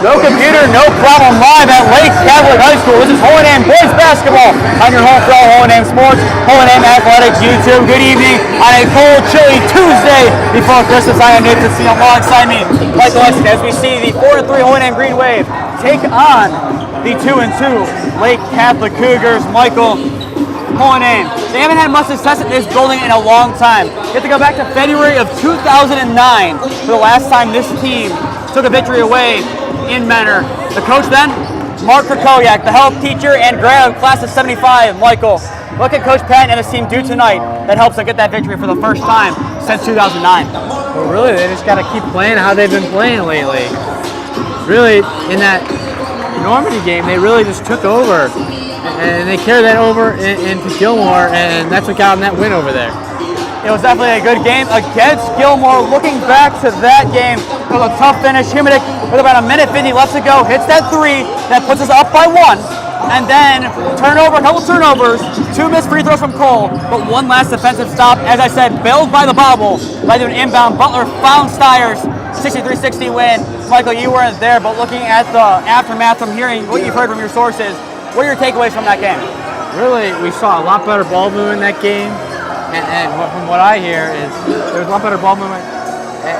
No computer, no problem. Live at Lake Catholic High School. This is H&M Boys Basketball on your home for all H&M Sports, H&M Athletics YouTube. Good evening on a cold, chilly Tuesday before Christmas. I am Nathan Smee. Alongside me, like Oleksik, as we see the 4-3 H&M Green Wave take on the 2-2 Lake Catholic Cougars. Michael, H&M, they haven't had much success in this building in a long time. You have to go back to February of 2009 for the last time this team took a victory away in Menor. The coach then, Mark Krakowiak, the health teacher and grad of class of 75. Michael, what can Coach Patton and his team do tonight that helps them get that victory for the first time since 2009? Well, really, they just got to keep playing how they've been playing lately. Really, in that Normandy game, they really just took over, and they carried that over into Gilmour, and that's what got them that win over there. It was definitely a good game against Gilmour. Looking back to that game, it was a tough finish. Himidic, with about a minute 50 left to go, hits that three that puts us up by one. And then turnover, a couple turnovers, two missed free throws from Cole, but one last defensive stop. As I said, bailed by the bobble, led to an inbound. Butler found Stiers, 63-60 win. Michael, you weren't there, but looking at the aftermath from hearing what you've heard from your sources, what are your takeaways from that game? Really, we saw a lot better ball movement in that game. And from what I hear is there's a lot better ball movement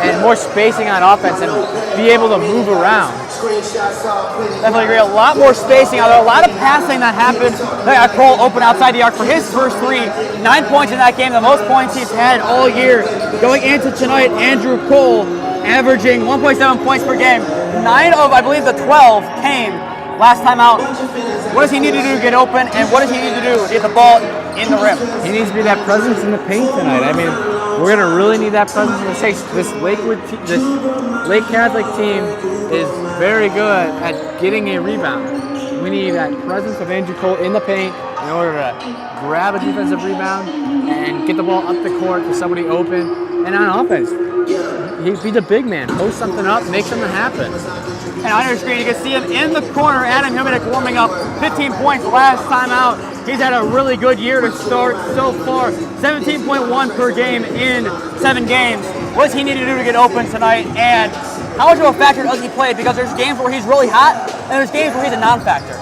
and more spacing on offense and be able to move around. Definitely agree. A lot more spacing. A lot of passing that happened. Cole open outside the arc for his first three. 9 points in that game, the most points he's had all year. Going into tonight, Andrew Cole averaging 1.7 points per game. 9 of, I believe, the 12 came last time out. What does he need to do to get open, and what does he need to do to get the ball in the rim? He needs to be that presence in the paint tonight. I mean, we're going to really need that presence in the paint. This Lake Catholic team is very good at getting a rebound. We need that presence of Andrew Cole in the paint in order to grab a defensive rebound and get the ball up the court for somebody open. And on offense, he's the big man. Post something up, make something happen. And on your screen, you can see him in the corner. Adam Himidic warming up, 15 points last time out. He's had a really good year to start so far. 17.1 per game in 7 games. What does he need to do to get open tonight? And how much of a factor does he play? Because there's games where he's really hot, and there's games where he's a non-factor.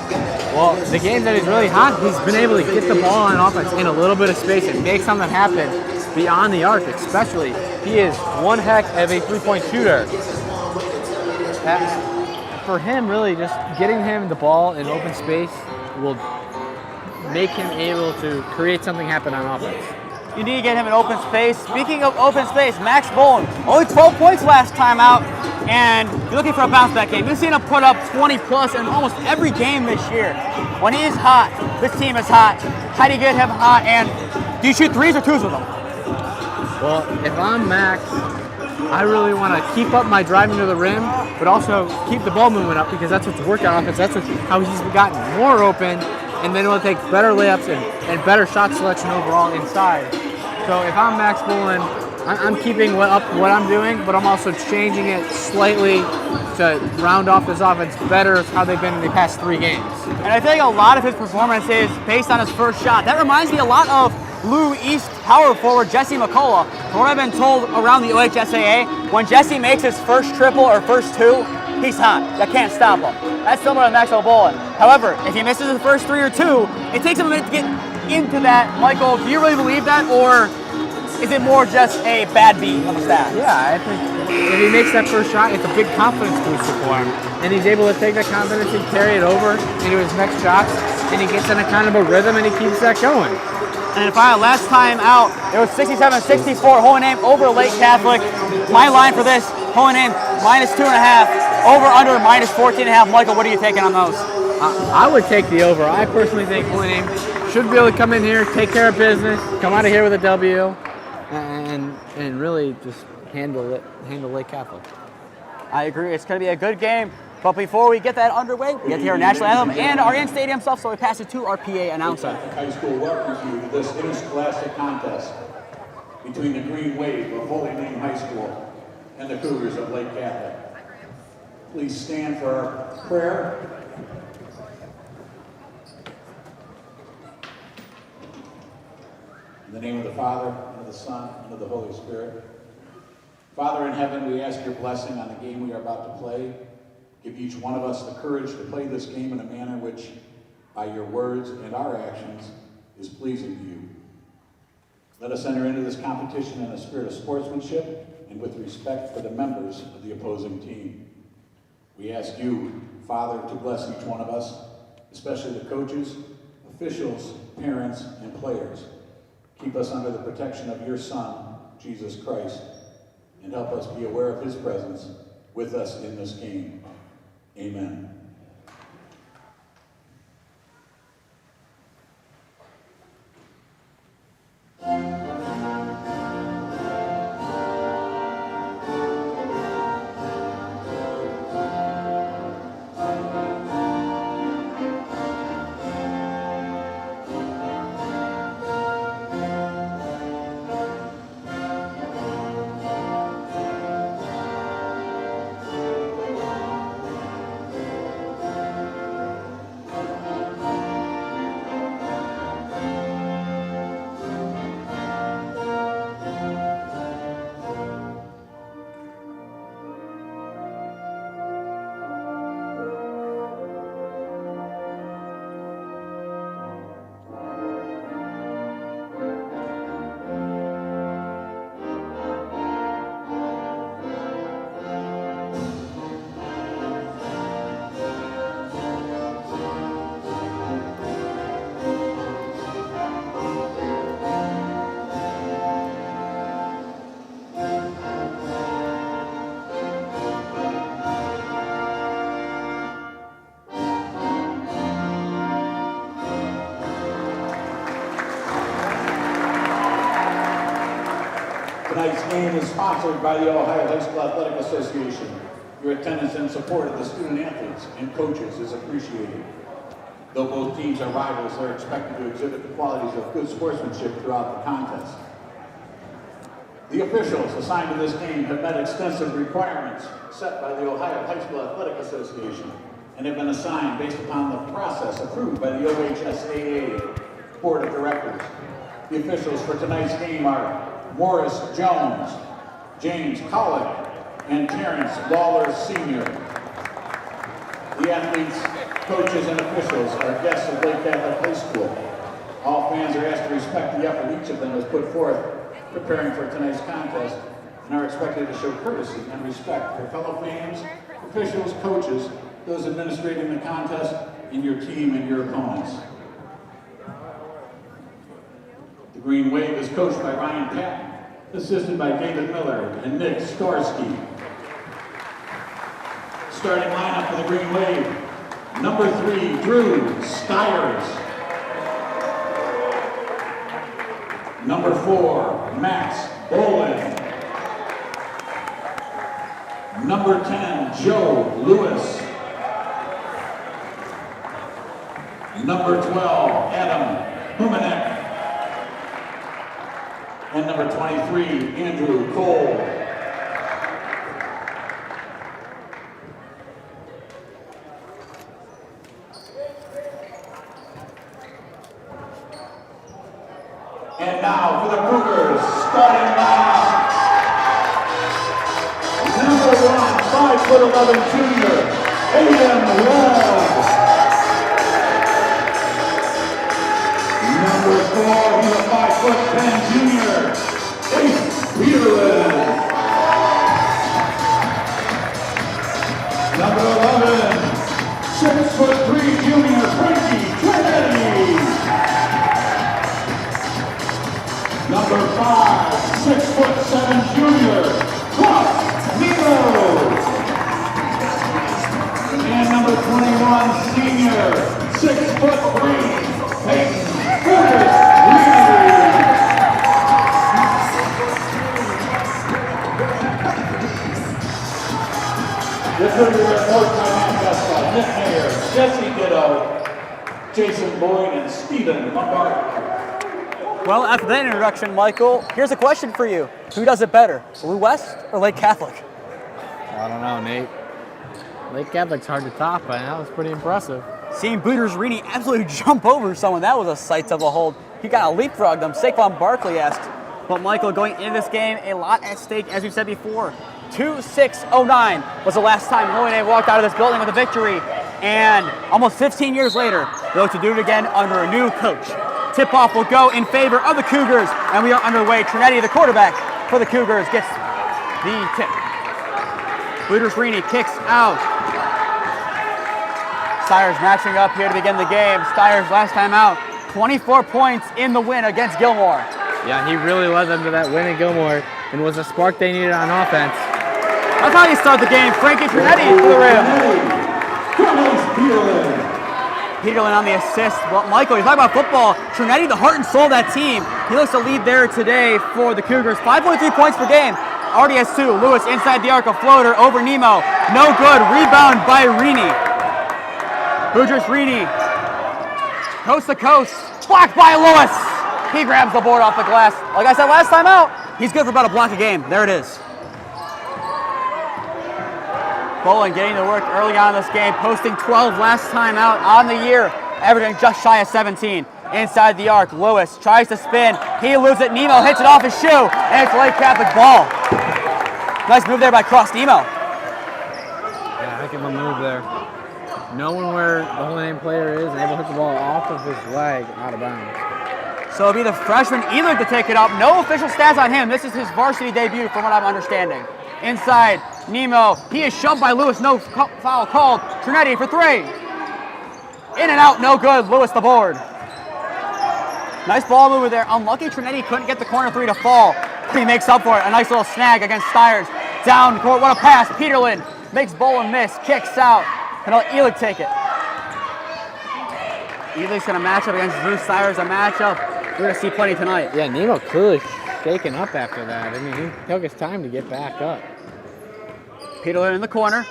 Well, the games that he's really hot, he's been able to get the ball on offense in a little bit of space and make something happen beyond the arc, especially. He is one heck of a three-point shooter. For him, really, just getting him the ball in open space will make him able to create something happen on offense. You need to get him in open space. Speaking of open space, Max Bowen, only 12 points last time out, and you're looking for a bounce back game. You've seen him put up 20 plus in almost every game this year. When he is hot, this team is hot. How do you get him hot, and do you shoot threes or twos with him? Well, if I'm Max, I really want to keep up my driving to the rim, but also keep the ball movement up because that's what's worked on offense. That's how he's gotten more open and been able to take better layups and better shot selection overall inside. So if I'm Max Bowen, I'm keeping what I'm doing, but I'm also changing it slightly to round off this offense better as how they've been in the past 3 games. And I think a lot of his performance is based on his first shot. That reminds me a lot of Blue East power forward Jesse McCullough. From what I've been told around the OHSAA, when Jesse makes his first triple or first 2, he's hot. You can't stop him. That's similar to Maxwell Bowen. However, if he misses his first 3 or 2, it takes him a minute to get into that. Michael, do you really believe that, or is it more just a bad beat of a stat? Yeah, I think if he makes that first shot, it's a big confidence booster for him. And he's able to take that confidence and carry it over into his next shots, and he gets in a kind of a rhythm and he keeps that going. And finally, last time out, it was 67-64, H&M over Lake Catholic. My line for this, H&M -2.5, over under -14.5. Michael, what are you taking on those? I would take the over. I personally think H&M should be able to come in here, take care of business, come out of here with a W, and really just handle Lake Catholic. I agree. It's going to be a good game. But before we get that underway, we get to hear our national anthem and our in-stadium stuff, so we pass it to our PA announcer. High School welcomes you to this interscholastic contest between the Green Wave of Holy Name High School and the Cougars of Lake Catholic. Please stand for our prayer. In the name of the Father, and of the Son, and of the Holy Spirit. Father in heaven, we ask your blessing on the game we are about to play. Give each one of us the courage to play this game in a manner which, by your words and our actions, is pleasing to you. Let us enter into this competition in a spirit of sportsmanship and with respect for the members of the opposing team. We ask you, Father, to bless each one of us, especially the coaches, officials, parents, and players. Keep us under the protection of your Son, Jesus Christ, and help us be aware of his presence with us in this game. Amen. Tonight's game is sponsored by the Ohio High School Athletic Association. Your attendance and support of the student athletes and coaches is appreciated. Though both teams are rivals, they're expected to exhibit the qualities of good sportsmanship throughout the contest. The officials assigned to this game have met extensive requirements set by the Ohio High School Athletic Association and have been assigned based upon the process approved by the OHSAA Board of Directors. The officials for tonight's game are Morris Jones, James Collick, and Terrence Lawler Sr. The athletes, coaches, and officials are guests of Lake Catholic High School. All fans are asked to respect the effort each of them has put forth preparing for tonight's contest and are expected to show courtesy and respect for fellow fans, officials, coaches, those administrating the contest, and your team and your opponents. The Green Wave is coached by Ryan Patton, assisted by David Miller and Nick Skarsky. Starting lineup for the Green Wave: number 3, Drew Stiers. Number 4, Max Bolin. Number 10, Joe Lewis. Number 12, Adam Humanek. And number 23, Andrew Cole. And now for the Cougars, starting lineup. Number 1, 5'11" junior, Aiden Love. Number 4, he's a 5'10" junior, Ace Peterlin. Number 11, 6'3" junior, Frankie Trinetti. Number 5, 6'7" junior, Ross Nero. And number 21, senior, 6'3", Peyton Curtis Reed. The Cougars are coached by Matt Vespa, Nick Mayer, Jesse Ditto, Jason Boyd, and Stephen Lombard. Well, after that introduction, Michael, here's a question for you. Who does it better, Blue West or Lake Catholic? I don't know, Nate. Lake Catholic's hard to top, but that was pretty impressive. Seeing Booters Reedy absolutely jump over someone, that was a sight to behold. He kind of leapfrogged them, Saquon Barkley asked. But Michael, going into this game, a lot at stake, as we said before. 2609 was the last time Holy Name walked out of this building with a victory. And almost 15 years later, they look to do it again under a new coach. Tip-off will go in favor of the Cougars, and we are underway. Trinetti, the quarterback for the Cougars, gets the tip. Budersrini kicks out. Steyer's matching up here to begin the game. Steyer's last time out, 24 points in the win against Gilmour. Yeah, he really led them to that win at Gilmour and was the spark they needed on offense. That's how you start the game. Frankie Trinetti for the rim. Peterlin on the assist. Well, Michael, you talk about football. Trinetti, the heart and soul of that team. He looks to lead there today for the Cougars. 5.3 points per game. Already has 2. Lewis inside the arc, a floater over Nemo. No good. Rebound by Rini. Budersrini, coast to coast. Blocked by Lewis. He grabs the board off the glass. Like I said last time out, he's good for about a block a game. There it is. Bowen getting to work early on in this game, posting 12 last time out on the year, averaging just shy of 17. Inside the arc, Lewis tries to spin. He loses it. Nemo hits it off his shoe, and it's Lake Catholic ball. Nice move there by Cross Nemo. Yeah, heck of a move there. Knowing where the Holy Name player is and able to hit the ball off of his leg out of bounds. So it'll be the freshman Ehlert to take it up. No official stats on him. This is his varsity debut from what I'm understanding. Inside, Nemo. He is shoved by Lewis. No foul called. Trinetti for 3. In and out, no good. Lewis the board. Nice ball mover there. Unlucky Trinetti couldn't get the corner 3 to fall. He makes up for it. A nice little snag against Steyer's. Down court, what a pass. Peterlin makes Bowen miss. Kicks out. And let Ehlert take it. Ehlert's going to match up against Drew Steyer's a matchup we're going to see plenty tonight. Yeah, Nemo clearly shaken up after that. I mean, he took his time to get back up. Peterlin in the corner.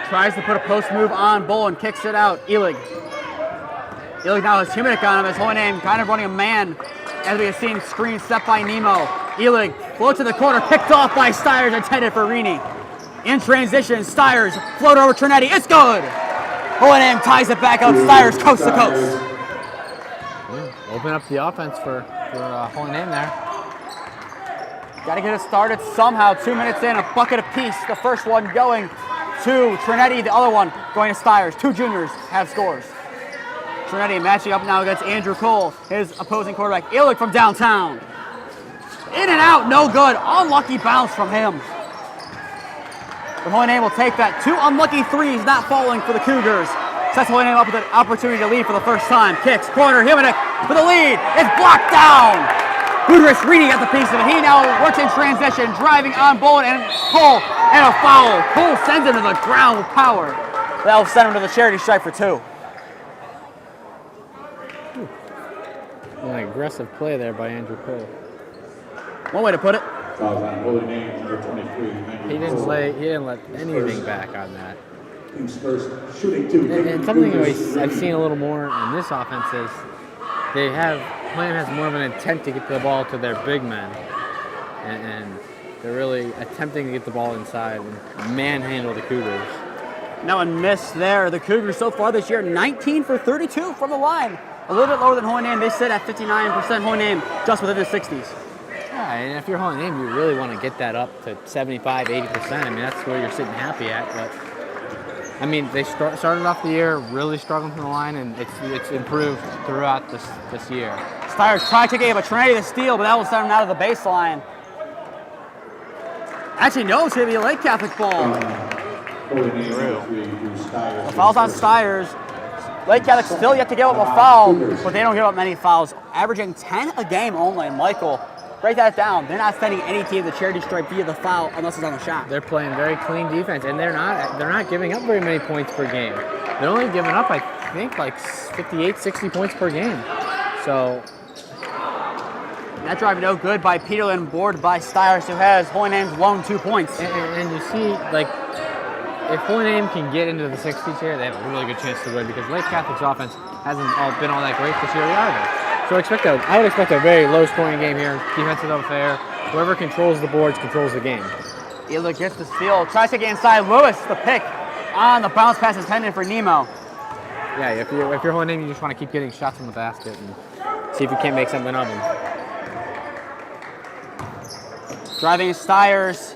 Tries to put a post move on Bowen. Kicks it out. Ehler now has Humanik on him. His whole name kind of running a man. As we have seen, screen set by Nemo. Ehler floats to the corner. Picked off by Steyer's, intended for Rini. In transition, Steyer's float over Trinetti. It's good. Hohenheim ties it back up. Steyer's coast to coast. Open up the offense for Hohenheim there. Got to get it started somehow. 2 minutes in, a bucket apiece. The first one going to Trinetti, the other one going to Steyer's. 2 juniors have scores. Trinetti matching up now against Andrew Cole, his opposing quarterback. Ehrlich from downtown. In and out, no good. Unlucky bounce from him. But Hohenheim will take that. 2 unlucky threes not falling for the Cougars. Sets Hohenheim up with an opportunity to lead for the first time. Kicks, corner, Humanik for the lead. It's blocked down. Budersrini got the piece of it. He now works in transition, driving on Bowen and Cole, and a foul. Cole sends him to the ground with power. That'll send him to the charity stripe for 2. An aggressive play there by Andrew Cole. One way to put it. He didn't let anything back on that. Team's first shooting 2. And something I've seen a little more in this offense is Hohenheim has more of an intent to get the ball to their big men, and they're really attempting to get the ball inside and manhandle the Cougars. Now a miss there. The Cougars so far this year, 19 for 32 from the line. A little bit lower than Hohenheim. They sit at 59%. Hohenheim just within the 60s. Yeah, and if you're Hohenheim, you really want to get that up to 75, 80%. I mean, that's where you're sitting happy at. But I mean, they started off the year really struggling from the line, and it's improved throughout this year. Steyer's tried to give a Trinetti the steal, but that will send him out of the baseline. Actually, no, it's going to be a Lake Catholic ball. The foul's on Steyer's. Lake Catholic still yet to give up a foul, but they don't give up many fouls. Averaging 10 a game only. Michael, break that down. They're not sending any team to the charity stripe via the foul unless it's on the shot. They're playing very clean defense, and they're not giving up very many points per game. They're only giving up, I think, like 58, 60 points per game. So that drive no good by Peterlin, boarded by Steyer's, who has Hohenheim's lone 2 points. And you see, like, if Hohenheim can get into the 60s here, they have a really good chance to win because Lake Catholic's offense hasn't been all that great this year either. So I would expect a very low-scoring game here. Defensive affair. Whoever controls the boards controls the game. Ehlert gets the steal. Tries to get inside. Lewis, the pick on the bounce pass intended for Nemo. Yeah, if you're Hohenheim, you just want to keep getting shots in the basket and see if you can't make something of them. Driving Steyer's.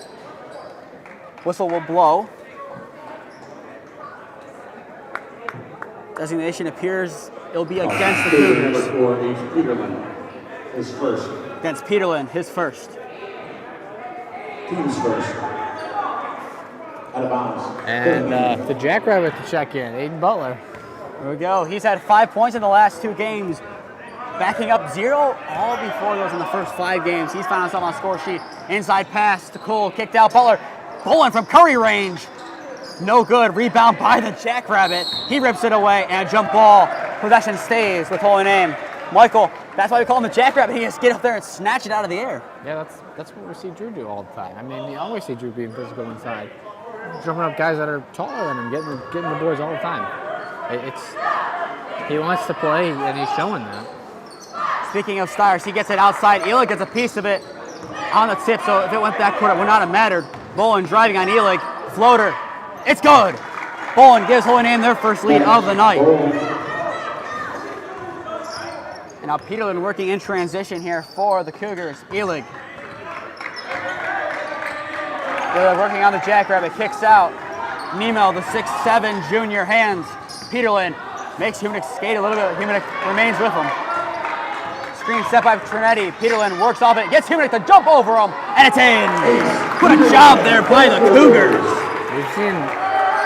Whistle will blow. Designation appears it'll be against the Cougars. For H. Peterlin, his first. Against Peterlin, his first. Team's first. Out of bounds. And the Jackrabbit to check in, Aiden Butler. There we go. He's had 5 points in the last 2 games. Backing up 0 all before those in the first 5 games. He's found himself on the score sheet. Inside pass to Cole, kicked out Butler. Bowling from Curry range. No good. Rebound by the Jackrabbit. He rips it away and a jump ball. Possession stays with Holy Name. Michael, that's why we call him the Jackrabbit. He just get up there and snatch it out of the air. Yeah, that's what we see Drew do all the time. I mean, you always see Drew being physical inside. Jumping up guys that are taller than him, getting the boards all the time. He wants to play, and he's showing that. Speaking of Stiers, he gets it outside. Elig gets a piece of it on the tip, so if it went that court, it would not have mattered. Bolin driving on Elig. Floater. It's good. Bolin gives Holy Name their first lead of the night. And now Peterlin working in transition here for the Cougars. Elig. Elig working on the Jackrabbit. Kicks out. Nemo, the 6'7" junior, hands. Peterlin makes Humanik skate a little bit. Humanik remains with him. Screen set by Trinetti. Peterlin works off it, gets Humanik to jump over him, and it's in. Good job there by the Cougars.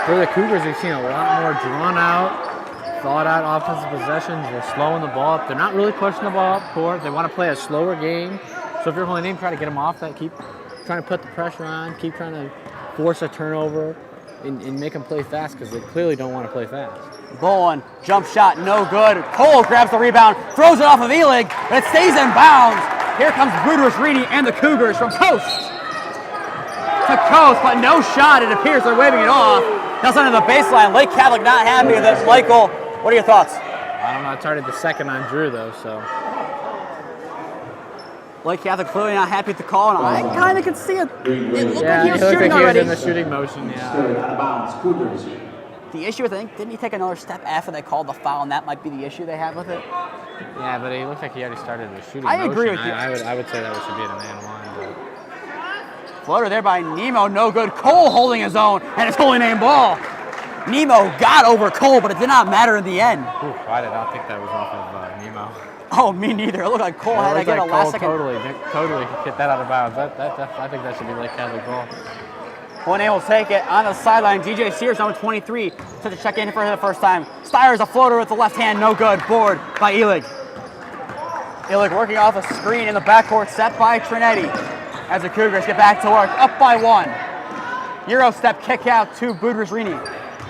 For the Cougars, we've seen a lot more drawn out, thought out offensive possessions. They're slowing the ball up. They're not really pushing the ball up court. They want to play a slower game. So if you're Holy Name, try to get them off that. Keep trying to put the pressure on. Keep trying to force a turnover and make them play fast because they clearly don't want to play fast. Bowen, jump shot, no good. Cole grabs the rebound, throws it off of Elig, but it stays in bounds. Here comes Budrus-Rini and the Cougars from coast to coast, but no shot. It appears they're waving it off. That's under the baseline. Lake Catholic not happy with it. Michael, what are your thoughts? I don't know. It's already the second on Drew, though, so. Lake Catholic clearly not happy with the call, and I kind of could see it. It looked like he was looked shooting like already. He was in the shooting motion, yeah. Out of bounds, Cougars. The issue with it, I think, didn't he take another step after they called the foul, and that might be the issue they have with it? Yeah, but he looked like he already started the shooting I motion. agree with you. I would say that should be in a man one. But. Floater there by Nemo, no good. Cole holding his own, and it's Holy Name ball. Nemo got over Cole, but it did not matter in the end. Ooh, I did not think that was off of Nemo. Oh, me neither. It looked like Cole had to get a last second. Totally get that out of bounds. I think that should be Lake Catholic ball. Holy Name will take it on the sideline. DJ Sears, number 23, to check in for the first time. Stiers a floater with the left hand, no good. Board by Elig. Elig working off a screen in the backcourt, set by Trinetti. As the Cougars get back to work, up by 1. Euro step kick out to Budrus-Rini.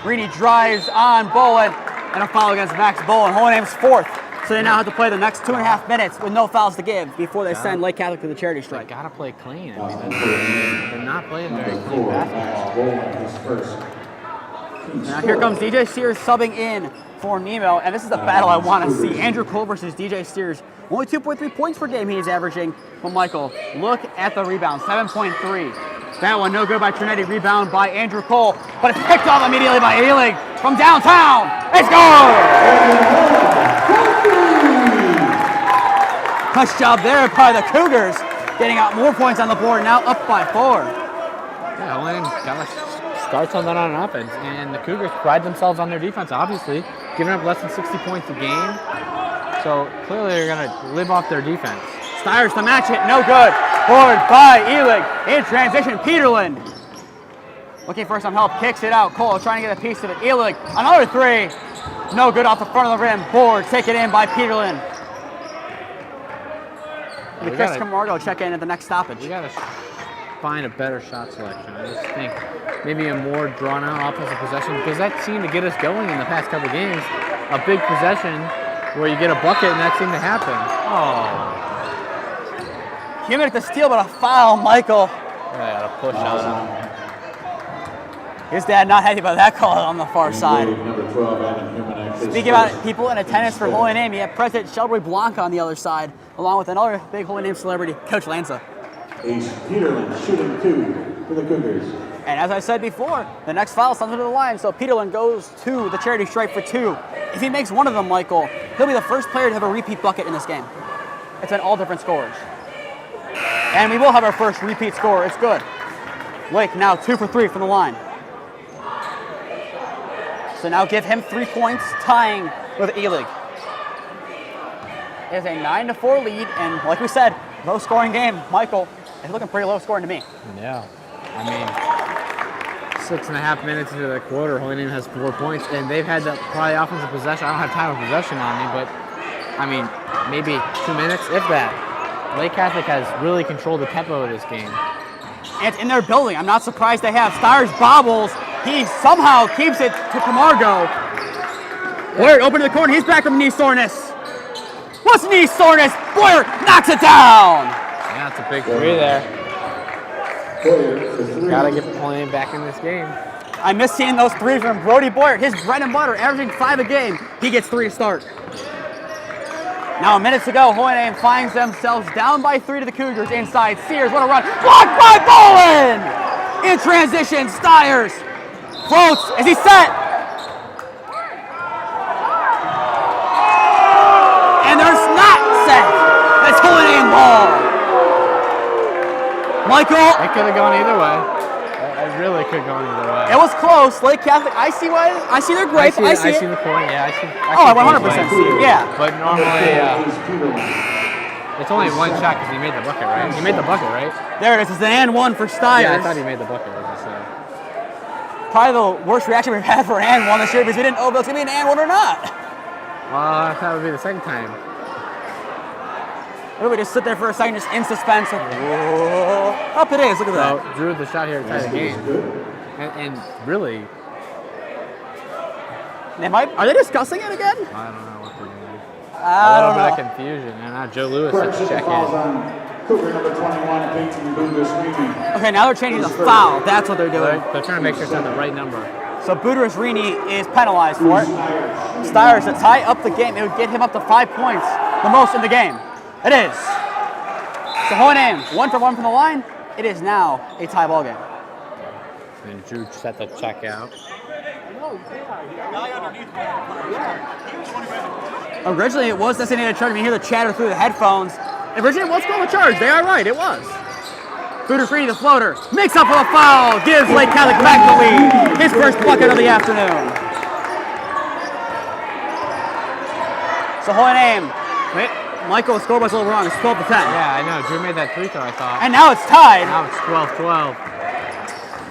Rini drives on Bolin, and a foul against Max Bolin. Holy Name's 4th, so they now have to play the next 2.5 minutes with no fouls to give before they send Lake Catholic to the charity strike. They gotta play clean. I mean, they're not playing very clean basketball. Now here comes DJ Sears subbing in for Nemo, and this is the battle I want to see. Andrew Cole versus DJ Sears. Only 2.3 points per game he's averaging. But Michael, look at the rebound, 7.3. That one no good by Trinetti, rebound by Andrew Cole, but it's picked off immediately by Elig from downtown. It's good! Touch job there by the Cougars, getting out more points on the board, now up by 4. Yeah, Holy Name got to start something on offense, and the Cougars pride themselves on their defense, obviously, giving up less than 60 points a game. So clearly they're going to live off their defense. Stiers to match it, no good. Board by Elig. In transition, Peterlin. Looking for some help, kicks it out. Cole trying to get a piece of it. Elig, another 3. No good off the front of the rim. Board taken in by Peterlin. And Chris Camargo check in at the next stoppage. We got to find a better shot selection. I just think maybe a more drawn-out offensive possession, because that seemed to get us going in the past couple games. A big possession where you get a bucket and that seemed to happen. Oh. Humanik to steal, but a foul, Michael. Yeah, got a push on him. His dad not happy about that call on the far side. Speaking about people in attendance for Holy Name, you have President Shelby Blanca on the other side, along with another big Holy Name celebrity, Coach Lanza. Ace Peterlin shooting 2 for the Cougars. And as I said before, the next foul is under the line, so Peterlin goes to the charity strike for 2. If he makes one of them, Michael, he'll be the first player to have a repeat bucket in this game. It's been all different scores. And we will have our first repeat score. It's good. Lake now 2 for 3 from the line. So now give him 3 points, tying with Elig. It is a 9-4 lead, and like we said, low-scoring game. Michael, it's looking pretty low-scoring to me. Yeah, I mean, 6.5 minutes into the quarter, Holy Name has 4 points, and they've had the probably offensive possession. I don't have time of possession on me, but I mean, maybe 2 minutes, if that. Lake Catholic has really controlled the tempo of this game. And it's in their building. I'm not surprised they have. Stires bobbles. He somehow keeps it to Camargo. Boyer open to the corner. He's back from knee soreness. What's knee soreness? Boyer knocks it down. Yeah, that's a big 3 there. Gotta get Holy Name back in this game. I miss seeing those 3s from Brody Boyer. His bread and butter, averaging 5 a game. He gets 3 to start. Now a minute to go, Holy Name finds themselves down by 3 to the Cougars inside. Sears, what a run. Blocked by Bowen! In transition, Stires floats. Is he set? And there's not set. That's Holy Name ball. Michael. It could have gone either way. It really could have gone either way. It was close. Lake Catholic, I see why. I see their gripe. I see the point. Yeah, I see. I 100% see it. Yeah. But normally, it's only 1 shot because he made the bucket, right? He made the bucket, right? There it is. It's an and 1 for Stires. Yeah, I thought he made the bucket. Probably the worst reaction we've had for an and 1 this year because we didn't know if it was going to be an and 1 or not. Well, that would be the second time. Maybe we just sit there for a second, just in suspense. Like, whoa. Up it is. Look at that. So, drew the shot here to tie the game. And really, are they discussing it again? I don't know what they're doing. I don't know. A little bit of confusion. And now Joe Lewis has to check in. Cougar number 21, Peyton Bundes-Reedy. Okay, now they're changing the foul. That's what they're doing. They're trying to make sure it's on the right number. So Bundes-Reedy is penalized for it. Stires to tie up the game. It would get him up to 5 points, the most in the game. It is. So Holy Name, 1 for 1 from the line. It is now a tie ball game. And Drew set the check out. Originally, it was designated charge. You hear the chatter through the headphones. Originally, it was called a charge. They are right. It was. Bundes-Reedy, the floater, makes up for the foul. Gives Lake Catholic back the lead. His first bucket of the afternoon. So Holy Name. Wait, Michael, the scoreboard's a little wrong. It's 12 to 10. Yeah, I know. Drew made that 3 throw, I thought. And now it's tied. Now it's 12-12.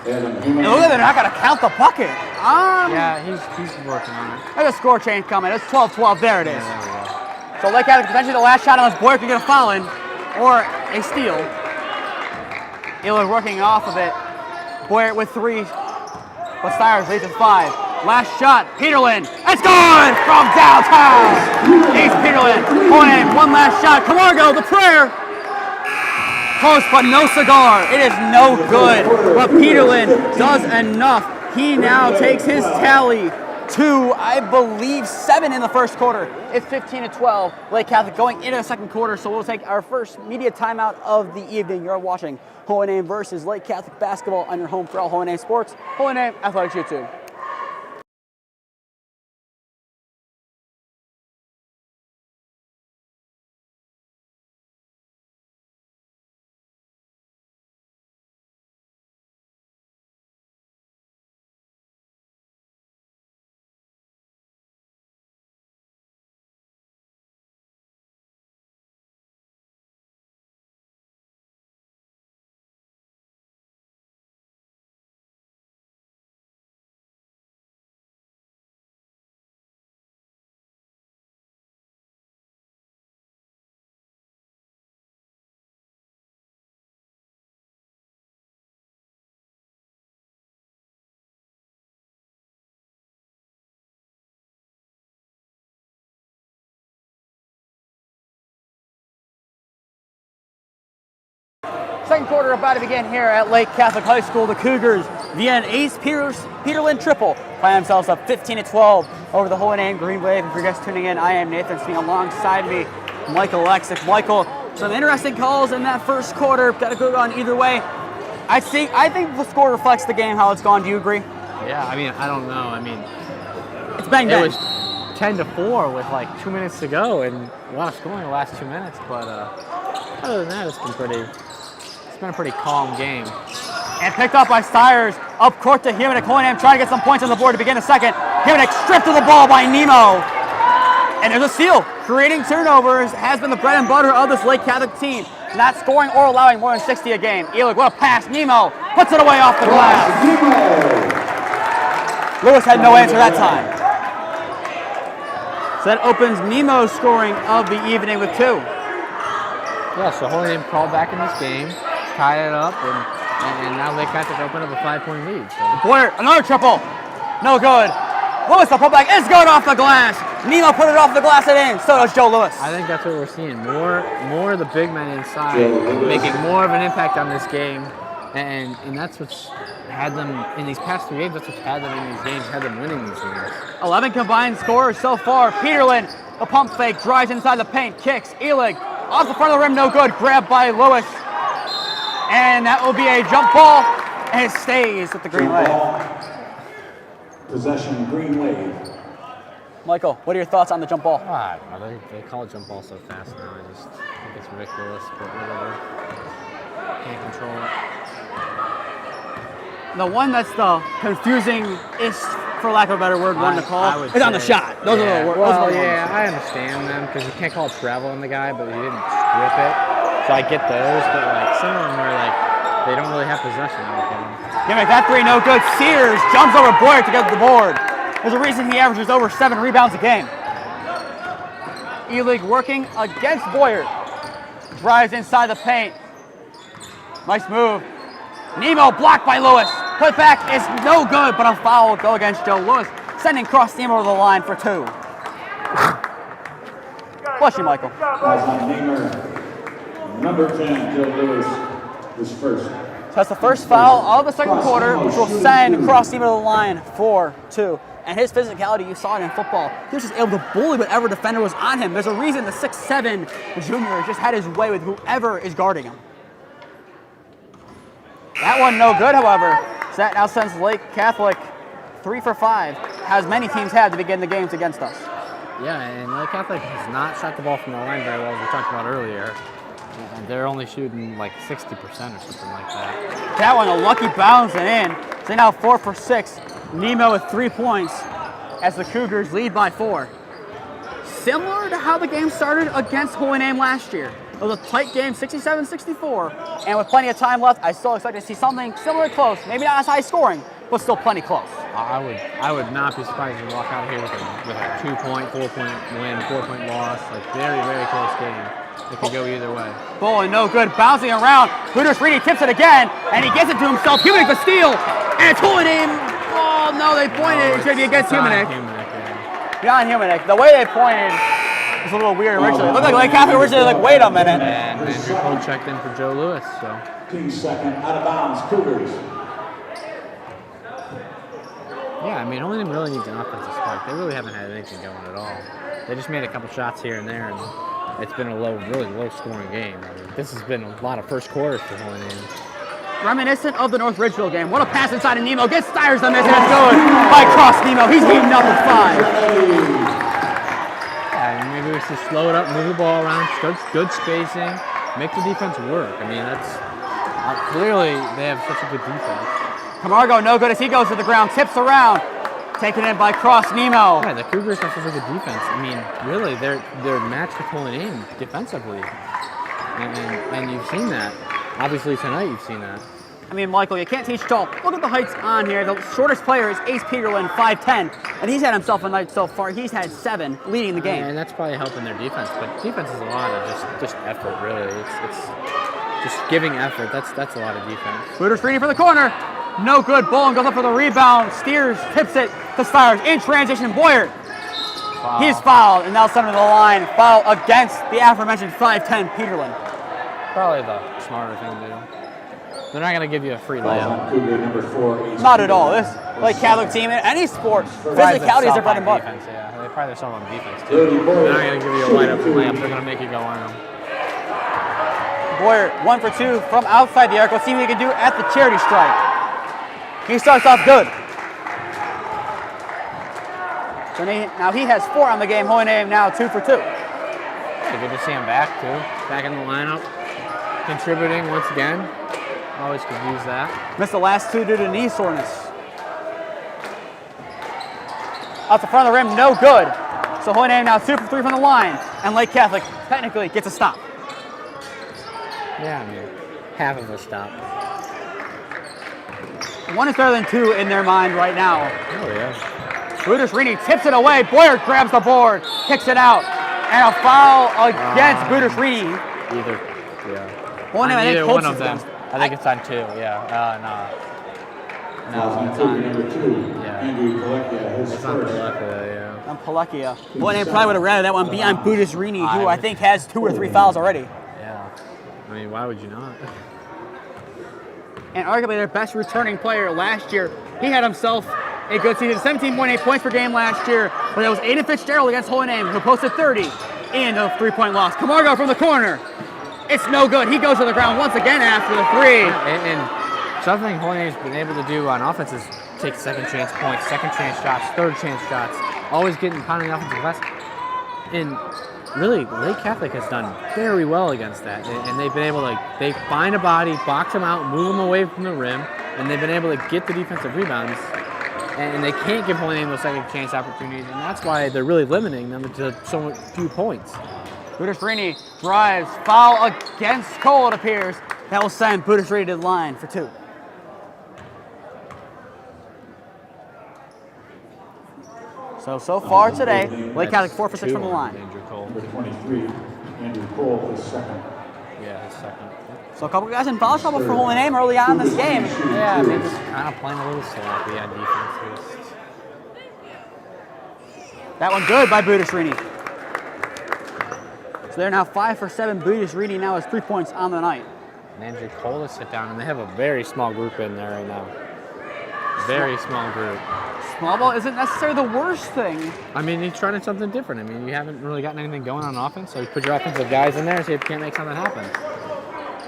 And look at that, they're not going to count the bucket. Yeah, he's working on it. There's a score change coming. It's 12-12. There it is. Yeah, there we go. So Lake Catholic potentially the last shot unless Boyer can get a foul in or a steal. Iller working off of it. Boyer with 3, but Stires leads to 5. Last shot, Peterlin. It's good from downtown. Ace Peterlin. Holy Name, 1 last shot. Camargo, the prayer. Close, but no cigar. It is no good. But Peterlin does enough. He now takes his tally to, I believe, 7 in the first quarter. It's 15-12. Lake Catholic going into the second quarter, so we'll take our first media timeout of the evening. You're watching Holy Name versus Lake Catholic basketball on your home for all Holy Name sports. Holy Name Athletics YouTube. Second quarter about to begin here at Lake Catholic High School. The Cougars, via an Ace Peterlin triple, find themselves up 15-12 over the Holy Name Green Wave. And for you guys tuning in, I am Nathan Smee. Alongside me, Michael Oleksik. Michael, some interesting calls in that first quarter. Got to go on either way. I think the score reflects the game, how it's gone. Do you agree? Yeah, I mean, I don't know. I mean, it's bang bang. It was 10-4 with like 2 minutes to go and a lot of scoring the last 2 minutes. But other than that, it's been a pretty calm game. And picked up by Stiers. Up court to Himonek. Holy Name trying to get some points on the board to begin the second. Himonek stripped of the ball by Nemo. And there's a steal. Creating turnovers has been the bread and butter of this Lake Catholic team. Not scoring or allowing more than 60 a game. Elig, what a pass. Nemo puts it away off the glass. Lewis had no answer that time. So that opens Nemo's scoring of the evening with 2. Yeah, so Holy Name crawled back in this game, tied it up, and now Lake Catholic opened up a 5-point lead. So. Boyer, another triple. No good. Lewis, the putback is good off the glass. Nemo put it off the glass and in. So does Joe Lewis. I think that's what we're seeing. More of the big men inside, making more of an impact on this game. And that's what's had them in these past 3 games. That's what's had them in these games, had them winning these games. 11 combined scores so far. Peterlin, the pump fake, drives inside the paint, kicks. Elig, off the front of the rim, no good. Grabbed by Lewis. And that will be a jump ball, and it stays with the Green Wave. Possession, Green Wave. Michael, what are your thoughts on the jump ball? They call it jump ball so fast now. I just think it's ridiculous, but whatever. Can't control it. The one that's the confusing is, for lack of a better word, one to call is on the shot. Those are the words. Well, yeah, I understand them because you can't call it travel on the guy, but he didn't strip it. So I get those, but like some of them where like they don't really have possession of them. Gimmick, that 3 no good. Sears jumps over Boyer to get the board. There's a reason he averages over 7 rebounds a game. E-League working against Boyer. Drives inside the paint. Nice move. Nemo blocked by Lewis. Put back is no good, but a foul will go against Joe Lewis, sending Cross Nemo to the line for 2. Bless you, Michael. Number 10, Joe Lewis, was first. So that's the first foul of the second quarter, which will send Cross Nemo to the line for 2. And his physicality, you saw it in football. He was just able to bully whatever defender was on him. There's a reason the 6'7" junior just had his way with whoever is guarding him. That one no good, however. So that now sends Lake Catholic 3 for 5, as many teams had to begin the games against us. Yeah, and Lake Catholic has not shot the ball from the line very well, as we talked about earlier. And they're only shooting like 60% or something like that. That one, a lucky bounce and in. So they now 4 for 6. Nemo with 3 points as the Cougars lead by 4. Similar to how the game started against Holy Name last year. It was a tight game, 67-64, and with plenty of time left, I still expect to see something similar close. Maybe not as high scoring, but still plenty close. I would not be surprised if we walk out of here with a 2-point, 4-point win, 4-point loss. Like very, very close game. It could go either way. Bowling no good, bouncing around. Hooters Reedy tips it again, and he gets it to himself. Himonek the steal, and it's Holy Name. Oh no, they pointed. It's going to be against Himonek. Beyond Himonek. The way they pointed. It's a little weird originally. It looked like Lake Catholic originally like, wait a minute. And Andrew Cole checked in for Joe Lewis, so. 2 second, out of bounds, Cougars. Yeah, I mean, Holy Name really needs an offensive spark. They really haven't had anything going at all. They just made a couple shots here and there, and it's been a really low scoring game. I mean, this has been a lot of first quarters for Holy Name. Reminiscent of the North Ridgeville game. What a pass inside of Nemo. Gets Stiers the miss, and it's good by Cross Nemo. He's beaten up with 5. Maybe we should slow it up, move the ball around, good spacing, make the defense work. I mean, that's clearly they have such a good defense. Camargo no good as he goes to the ground, tips around, taken in by Cross Nemo. Yeah, the Cougars have such a good defense. I mean, really, they're matched with Holy Name defensively, and you've seen that. Obviously tonight you've seen that. I mean, Michael, you can't teach tall. Look at the heights on here. The shortest player is Ace Peterlin, 5'10", and he's had himself a night so far. He's had 7, leading the game. And that's probably helping their defense. But defense is a lot of just effort, really. It's just giving effort. That's a lot of defense. Hooters Reedy for the corner. No good. Bolin goes up for the rebound. Steers, tips it to Stiers. In transition, Boyer. Foul. He's fouled, and now sent him to the line. Foul against the aforementioned 5'10" Peterlin. Probably the smarter thing to do. They're not going to give you a free layup. Not at all. This like Catholic team in any sport, physicality is their bread and butter. Defense, yeah. They pride themselves on defense too. They're not going to give you a layup. They're going to make you go on them. Boyer 1 for 2 from outside the arc. Let's see what he can do at the charity strike. He starts off good. So now he has 4 on the game. Holy Name now 2 for 2. Yeah, good to see him back too. Back in the lineup, contributing once again. Always could use that. Missed the last two due to knee soreness. Out the front of the rim, no good. So Holy Name now 2 for 3 from the line, and Lake Catholic technically gets a stop. Yeah, I mean, half of a stop. 1 is better than 2 in their mind right now. Oh, yeah. Budersrini tips it away. Boyer grabs the board, kicks it out, and a foul against Budersrini. Either, yeah. Holy Name, I think, Either one of coaches them. I think it's on 2, yeah. No. No, it's on number 2. Yeah. Andrew Palekia, his It's on first. Palekia, yeah. On Palekia. Holy Name probably would have rather that one be on Budersrini, who I think has 2 or 3 fouls already. Yeah. I mean, why would you not? And arguably their best returning player last year. He had himself a good season, 17.8 points per game last year, but it was Aiden Fitzgerald against Holy Name who posted 30 in a 3-point loss. Camargo from the corner. It's no good. He goes to the ground once again after the 3. And something Holy Name's been able to do on offense is take second chance points, second chance shots, third chance shots, always getting pounding the offensive glass. And really, Lake Catholic has done very well against that. And they've been able to, they find a body, box them out, move them away from the rim, and they've been able to get the defensive rebounds. And they can't give Holy Name those second chance opportunities, and that's why they're really limiting them to so few points. Budersrini drives, foul against Cole, it appears. That will send Budersrini to the line for 2. So far today, Lake Catholic 4 for 6 from the line. Andrew Cole. Number 23, Andrew Cole, his second. Yeah, his second. So a couple guys in foul trouble for Holy Name early on in this game. Yeah, they're just kind of playing a little sloppy on defense. That one good by Budersrini. So they're now 5 for 7. Budersrini now has 3 points on the night. And Andrew Cole to sit down, and they have a very small group in there right now. Very small group. Small ball isn't necessarily the worst thing. I mean, he's trying something different. I mean, you haven't really gotten anything going on offense, so you put your offensive guys in there and see if you can't make something happen.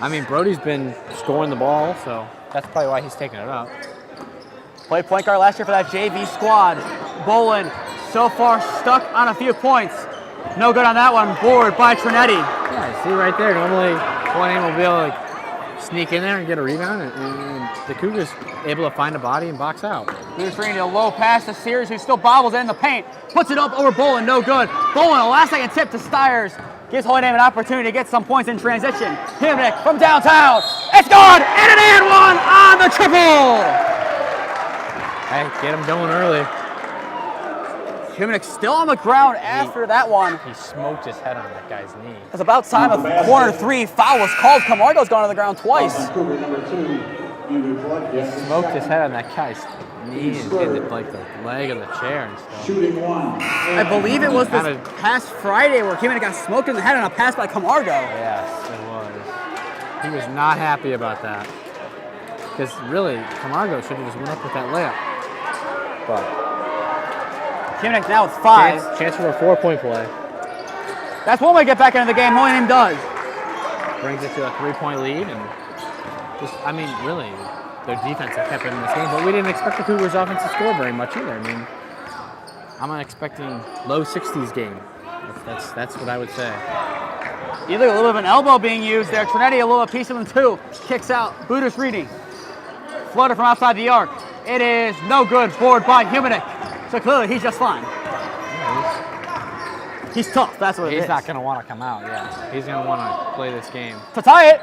I mean, Brody's been scoring the ball, so that's probably why he's taking it up. Played point guard last year for that JV squad. Bolin so far stuck on a few points. No good on that one. Board by Trinetti. Yeah, see right there. Normally, Holy Name will be able to sneak in there and get a rebound, and the Cougars able to find a body and box out. Budersrini a low pass to Sears, who still bobbles in the paint. Puts it up over Bolin, no good. Bolin, a last-second tip to Stiers. Gives Holy Name an opportunity to get some points in transition. Himnick from downtown. It's good! And an and one on the triple! Hey, get him going early. Himnick still on the ground after that one. He smoked his head on that guy's knee. It's about time a corner 3 foul was called. Camargo's gone to the ground twice. Number 2, Andrew Palekia, his Smoked his second. head on that guy's knee and hit it like the leg of the chair and stuff. Shooting 1. I believe it was this past Friday where Himnick got smoked in the head on a pass by Camargo. Yes, it was. He was not happy about that. Because really, Camargo should have just went up with that layup. But Himnick now with 5. chance for a 4-point play. That's one way to get back into the game. Holy Name does. Brings it to a 3-point lead, and just, I mean, really, their defense has kept it in this game. But we didn't expect the Cougars' offense to score very much either. I mean, I'm not expecting low 60s game. That's what I would say. Either a little bit of an elbow being used there. Trinetti a little piece of them too. Kicks out. Budersrini. Floater from outside the arc. It is no good. Board by Himnick. So clearly he's just fine. Yeah, He's tough. That's what it is. he's not going to want to come out. Yeah, he's going to want to play this game. To tie it.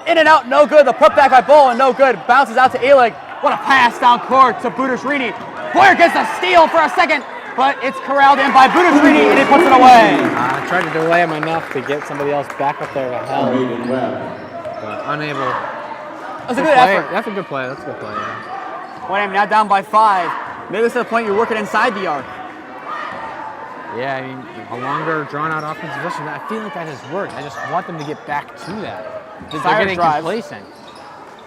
In and out. No good. The putback by Bolin. No good. Bounces out to Elik. What a pass down court to Budersrini. Boyer gets a steal for a second, but it's corralled in by Budersrini and he puts it away. I tried to delay him enough to get somebody else back up there to help, Aiden Webb. but unable. That's a good effort. That's a good play. That's a good play. Yeah. Holy Name now down by 5. Maybe it's to the point you're working inside the arc. Yeah, I mean, a longer, drawn-out offensive possession. I feel like that has worked. I just want them to get back to that. They're getting complacent.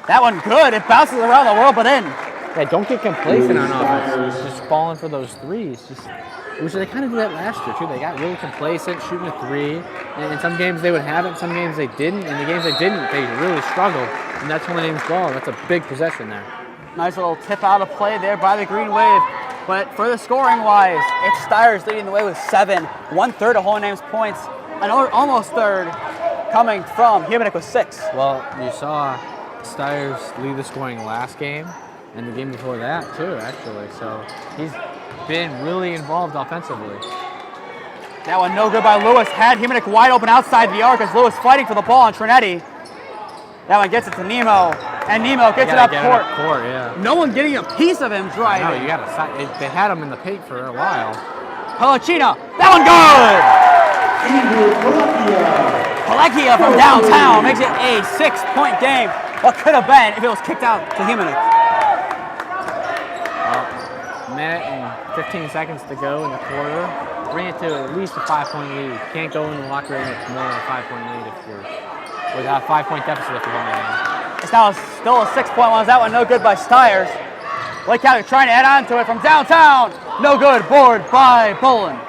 That one good. It bounces around the world, but in. Yeah, don't get complacent on offense. Just falling for those threes. Which they kind of did that last year, too. They got really complacent, shooting a 3. And in some games they would have it, some games they didn't. And the games they didn't, they really struggled. And that's Holy Name's ball. That's a big possession there. Nice little tip out of play there by the Green Wave. But for the scoring-wise, it's Stiers leading the way with 7. 1/3 of Holy Name's points. Another almost third coming from Himnick with 6. Well, you saw Stiers lead the scoring last game, and the game before that too, actually. So he's been really involved offensively. That one no good by Lewis. Had Himinek wide open outside the arc as Lewis fighting for the ball on Trinetti. That one gets it to Nemo, and Nemo gets it up court. Yeah. No one getting a piece of him driving. No, you got to. They had him in the paint for a while. Pellicino, that one good! Palekia from downtown makes it a 6-point game. What could have been if it was kicked out to Himinek. Minute and 15 seconds to go in the quarter. Bring it to at least a 5-point lead. Can't go in the locker room with more than a 5-point lead if you're without a 5-point deficit if you're going in. It's now still a 6-point one. That one no good by Stiers. Lake Catholic trying to add on to it from downtown. No good. Board by Bolin.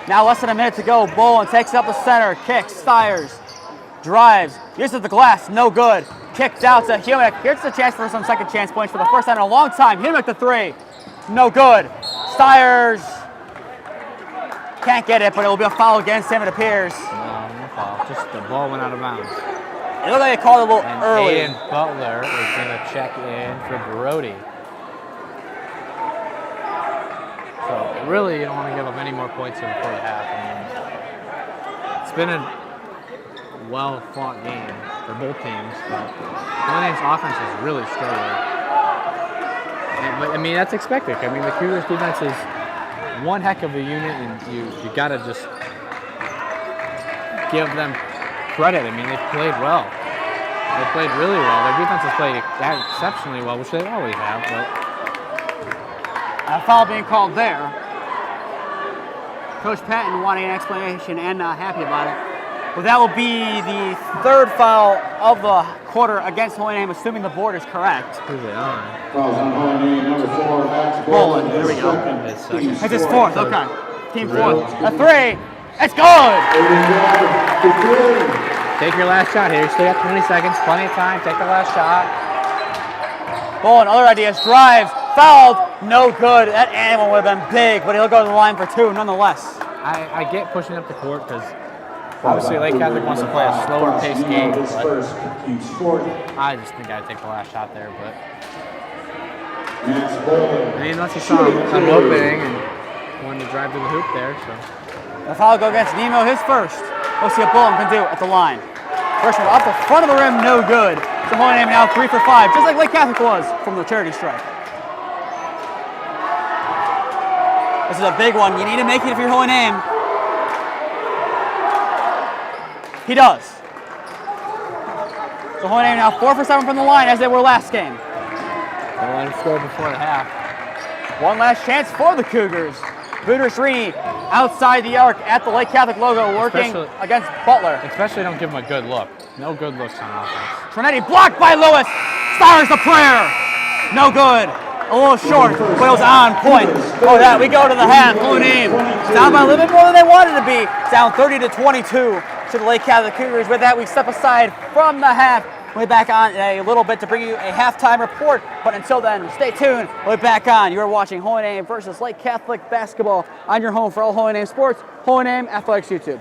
Now less than a minute to go. Bolin takes up the center. Kicks. Stiers drives. Uses the glass. No good. Kicked out to Himinek. Here's the chance for some second chance points for the first time in a long time. Himinek the three. No good. Stiers can't get it, but it will be a foul against him, it appears. No foul. Just the ball went out of bounds. It looked like they called it a little And early. Aiden Butler is going to check in for Brody. So really, you don't want to give up any more points here before the half. I mean, it's been a well-fought game for both teams, but Holidays' offense has really struggled. But I mean, that's expected. I mean, the Cougars' defense is one heck of a unit, and you got to just give them credit. I mean, they've played well. They played really well. Their defense has played exceptionally well, which they always have. But a foul being called there. Coach Patton wanting an explanation and not happy about it. But that will be the third foul of the quarter against Holy Name, assuming the board is correct. who's it on? Fouls on Holy Name, number 4, Max Bolin. There we go. His second. It's his fourth, okay. Team fourth. A three. It's good! Take your last shot here. You still got 20 seconds, plenty of time. Take the last shot. Bolin, other ideas, drives, fouled, no good. That animal would have been big, but he'll go to the line for two nonetheless. I get pushing up the court because obviously Lake Catholic wants to play a slower paced game, but I just think I'd take the last shot there. But I mean, unless you saw him opening and wanted to drive to the hoop there, so. The foul go against Nemo, his first. We'll see what Bolin can do at the line. First one off the front of the rim, no good. So Holy Name now 3 for 5, just like Lake Catholic was from the charity strike. This is a big one. You need to make it if you're Holy Name. He does. So Holy Name now 4 for 7 from the line as they were last game. Don't let him score before the half. One last chance for the Cougars. Budersrini outside the arc at the Lake Catholic logo working against Butler. Especially don't give him a good look. No good looks on offense. Trinetti blocked by Lewis. Stiers the prayer. No good. A little short, but it was on point. Oh, that we go to the half. Holy Name down by a little bit more than they wanted to be. Down 30-22 to the Lake Catholic Cougars. With that, we step aside from the half. We'll be back on in a little bit to bring you a halftime report. But until then, stay tuned. We'll be back on. You are watching Holy Name versus Lake Catholic basketball on your home for all Holy Name sports. Holy Name Athletics YouTube.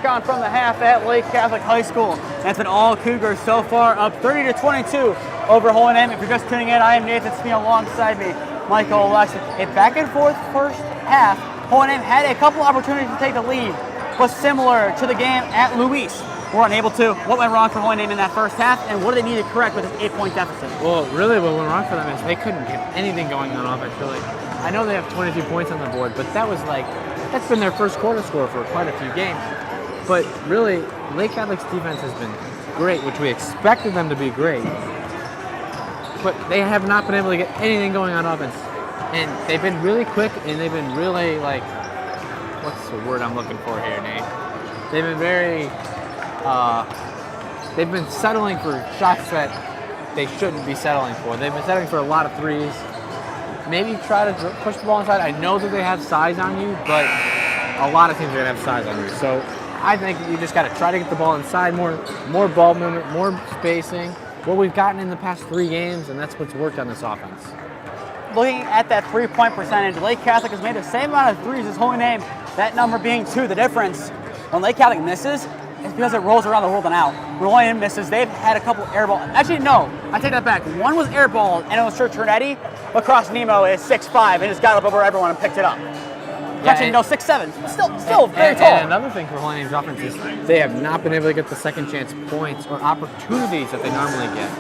back on from the half at Lake Catholic High School. That's been all Cougars so far, up 30-22 over Holy Name. If you're just tuning in, I am Nathan Smee, alongside me, Michael Oleksik. A back and forth first half. Holy Name had a couple opportunities to take the lead, but similar to the game at Louise, were unable to. What went wrong for Holy Name in that first half, and what do they need to correct with this 8-point deficit? Well, really what went wrong for them is they couldn't get anything going on offense, really. I know they have 22 points on the board, but that's been their first quarter score for quite a few games. But really, Lake Catholic's defense has been great, which we expected them to be great. But they have not been able to get anything going on offense. And they've been really quick, and they've been really, what's the word I'm looking for here, Nate? They've been they've been settling for shots that they shouldn't be settling for. They've been settling for a lot of threes. Maybe try to push the ball inside. I know that they have size on you, but a lot of teams are going to have size on you. So I think you just got to try to get the ball inside, more ball movement, more spacing. What we've gotten in the past 3 games, and that's what's worked on this offense. Looking at that 3-point percentage, Lake Catholic has made the same amount of threes as Holy Name, that number being 2. The difference, when Lake Catholic misses, it's because it rolls around the world and out. When Holy Name misses, they've had a couple air balls. Actually, no, I take that back. One was air ball, and it was Sir Trinetti, but Cross Nemo is 6'5", and just got up over everyone and picked it up. Actually, no, 6'7", still very tall. And another thing for Holy Name's offense is they have not been able to get the second chance points or opportunities that they normally get.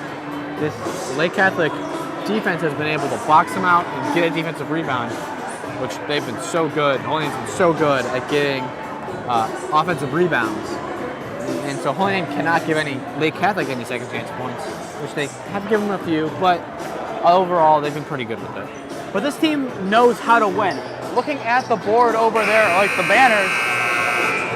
This Lake Catholic defense has been able to box them out and get a defensive rebound, which they've been so good. Holy Name's been so good at getting offensive rebounds. And so Holy Name cannot give Lake Catholic any second chance points, which they have given them a few, but overall they've been pretty good with it. But this team knows how to win. Looking at the board over there, like the banners,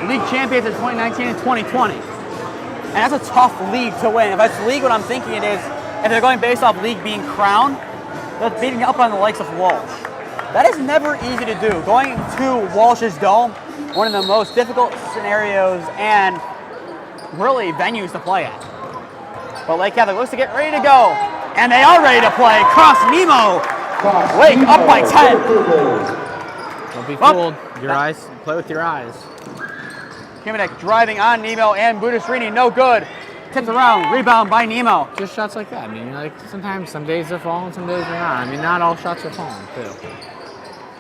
league champions in 2019 and 2020. And that's a tough league to win. If it's league, what I'm thinking it is, if they're going based off league being crowned, they're beating up on the likes of Walsh. That is never easy to do. Going to Walsh's Dome, one of the most difficult scenarios and really venues to play at. But Lake Catholic looks to get ready to go. And they are ready to play. Cross Nemo. Lake up by 10. Don't be fooled. Your eyes, play with your eyes. Kimenek driving on Nemo and Budasrini, no good. Tips around, rebound by Nemo. Just shots like that. I mean, sometimes some days they're falling, some days they're not. I mean, not all shots are falling, too.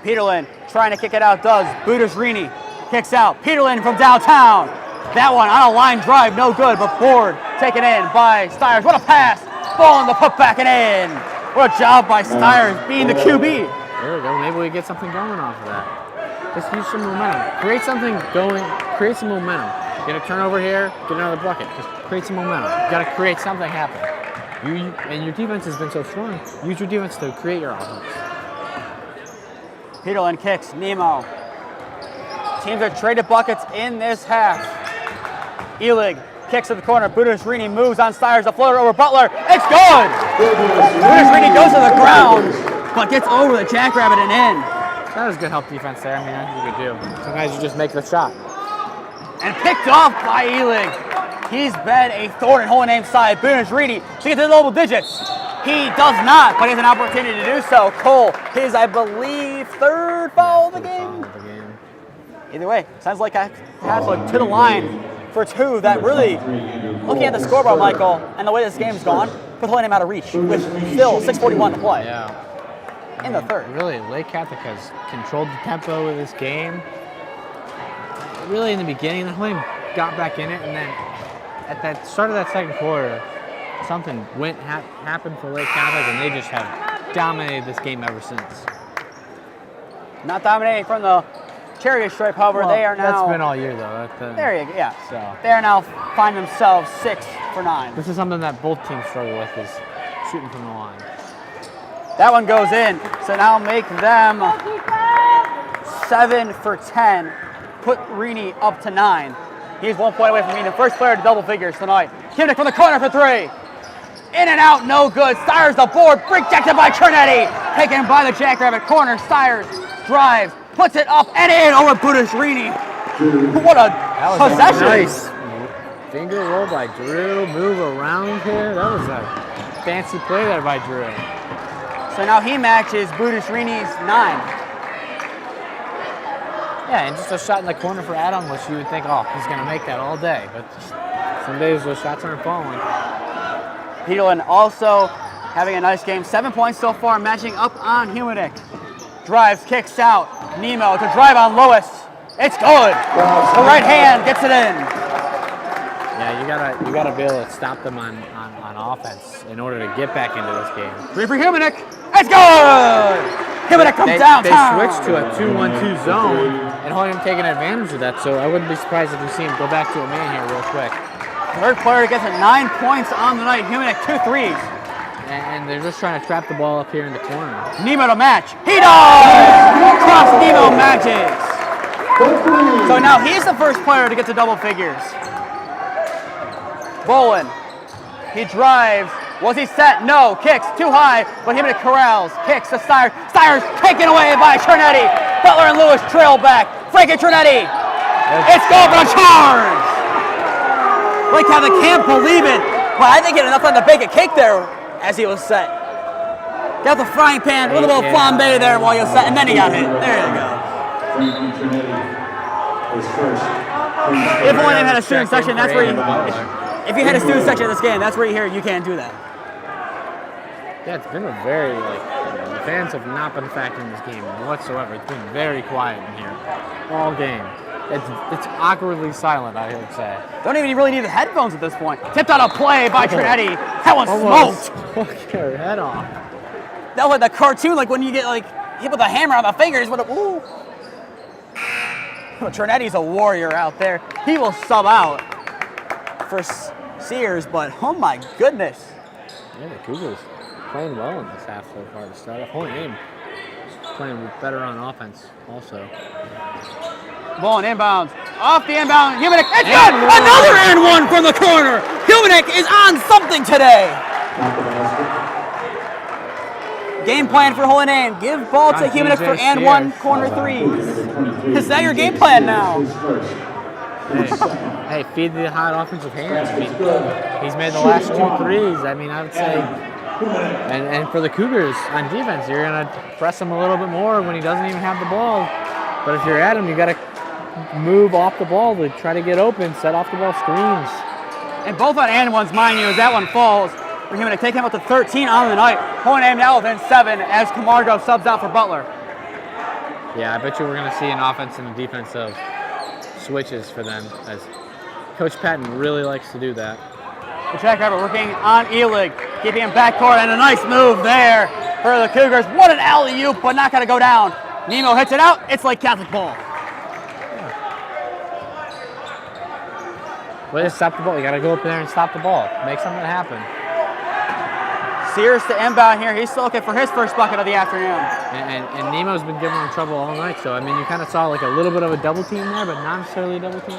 Peterlin trying to kick it out, does. Budasrini kicks out. Peterlin from downtown. That one on a line drive, no good, but board taken in by Stiers. What a pass. Ball in the putback and in. What a job by Stiers being the QB. There we go. Maybe we get something going off of that. Just use some momentum. Create something going. Create some momentum. Get a turnover here. Get another bucket. Just create some momentum. You got to create something happen. And your defense has been so strong. Use your defense to create your offense. Peterlin kicks. Nemo. Teams are traded buckets in this half. Elig kicks to the corner. Budasrini moves on Stiers. The floater over Butler. It's good! Budasrini goes to the ground, but gets over the jackrabbit and in. That was good help defense there. I mean, I think you could do. Sometimes you just make the shot. And picked off by Elig. He's been a thorn in Holy Name side. Budasrini to get to the double digits. He does not, but he has an opportunity to do so. Cole, his, I believe, 3rd foul of the game. Either way, sounds like Catholic to the line for 2 that really, looking at the scoreboard, Michael, and the way this game's gone, put Holy Name out of reach with still 6:41 to play. Yeah. In the 3rd. Really, Lake Catholic has controlled the tempo of this game. Really, in the beginning, the Holy Name got back in it, and then at that start of that second quarter, something happened for Lake Catholic, and they just have dominated this game ever since. Not dominating from the chariot stripe, however, they are now. That's been all year, though. There you go. Yeah. So they are now find themselves 6 for 9. This is something that both teams struggle with, is shooting from the line. That one goes in, so now make them 7 for 10. Put Rini up to 9. He's 1 point away from being the first player to double figures tonight. Kimnick from the corner for 3. In and out, no good. Stiers the board, rejected by Trinetti. Taken by the jackrabbit corner. Stiers drives, puts it up and in over Budasrini. What a possession. Nice finger roll by Drew. Move around here. That was a fancy play there by Drew. So now he matches Budasrini's 9. Yeah, and just a shot in the corner for Adam, which you would think, oh, he's going to make that all day. But some days those shots aren't falling. Peterlin also having a nice game. 7 points so far, matching up on Humanick. Drives, kicks out. Nemo to drive on Lewis. It's good. The right hand gets it in. Yeah, you gotta be able to stop them on offense in order to get back into this game. Three for Humanick. It's good. Humanick comes downtown. They switched to a 2-1-2 zone, and Holy Name taking advantage of that. So I wouldn't be surprised if you see him go back to a man here real quick. Third player gets it 9 points on the night. Humanick 2 threes. And they're just trying to trap the ball up here in the corner. Nemo to match. He does! Cross Nemo matches. So now he's the first player to get to double figures. Bolin. He drives. Was he set? No. Kicks too high, but him to corrals. Kicks to Stires. Stires taken away by Trinetti. Butler and Lewis trail back. Frankie Trinetti. It's going for a charge. Lake Catholic can't believe it, but I think he had enough time to bake a cake there as he was set. Got the frying pan, a little bit of flambe there while he was set, and then he got hit. There you go. If Holy Name had a student section, that's where you. If you had a student section in this game, that's where you hear you can't do that. Yeah, it's been a very, the fans have not been factoring this game whatsoever. It's been very quiet in here all game. It's awkwardly silent, I would say. Don't even really need the headphones at this point. Tipped on a play by Trinetti. That one smoked. Took her head off. That was like the cartoon, like when you get like hit with a hammer on the fingers. Ooh. Trinetti's a warrior out there. He will sub out for Sears, but oh my goodness. Yeah, the Cougars playing well in this half so far to start off. Holy Name playing better on offense also. Ball and inbounds. Off the inbound. Humanick. It's good. Another and one from the corner. Humanick is on something today. Game plan for Holy Name. Give ball to Humanick for and one corner threes. Is that your game plan now? Hey, feed the hot offensive hands. I mean, he's made the last 2 threes. I mean, I would say, and for the Cougars on defense, you're gonna press him a little bit more when he doesn't even have the ball. But if you're at him, you gotta move off the ball to try to get open, set off the ball screens. And both on and ones, mind you, as that one falls. For him to take him up to 13 on the night. Holy Name now within 7 as Camargo subs out for Butler. Yeah, I bet you we're going to see an offense and a defensive switches for them, as Coach Patton really likes to do that. The track driver working on Elig, keeping him backcourt, and a nice move there for the Cougars. What an alley-oop, but not going to go down. Nemo hits it out. It's like Catholic ball. Well, just stop the ball. You got to go up there and stop the ball. Make something happen. Sears to inbound here. He's still looking for his first bucket of the afternoon. And Nemo's been giving him trouble all night. So, I mean, you kind of saw like a little bit of a double team there, but not necessarily a double team.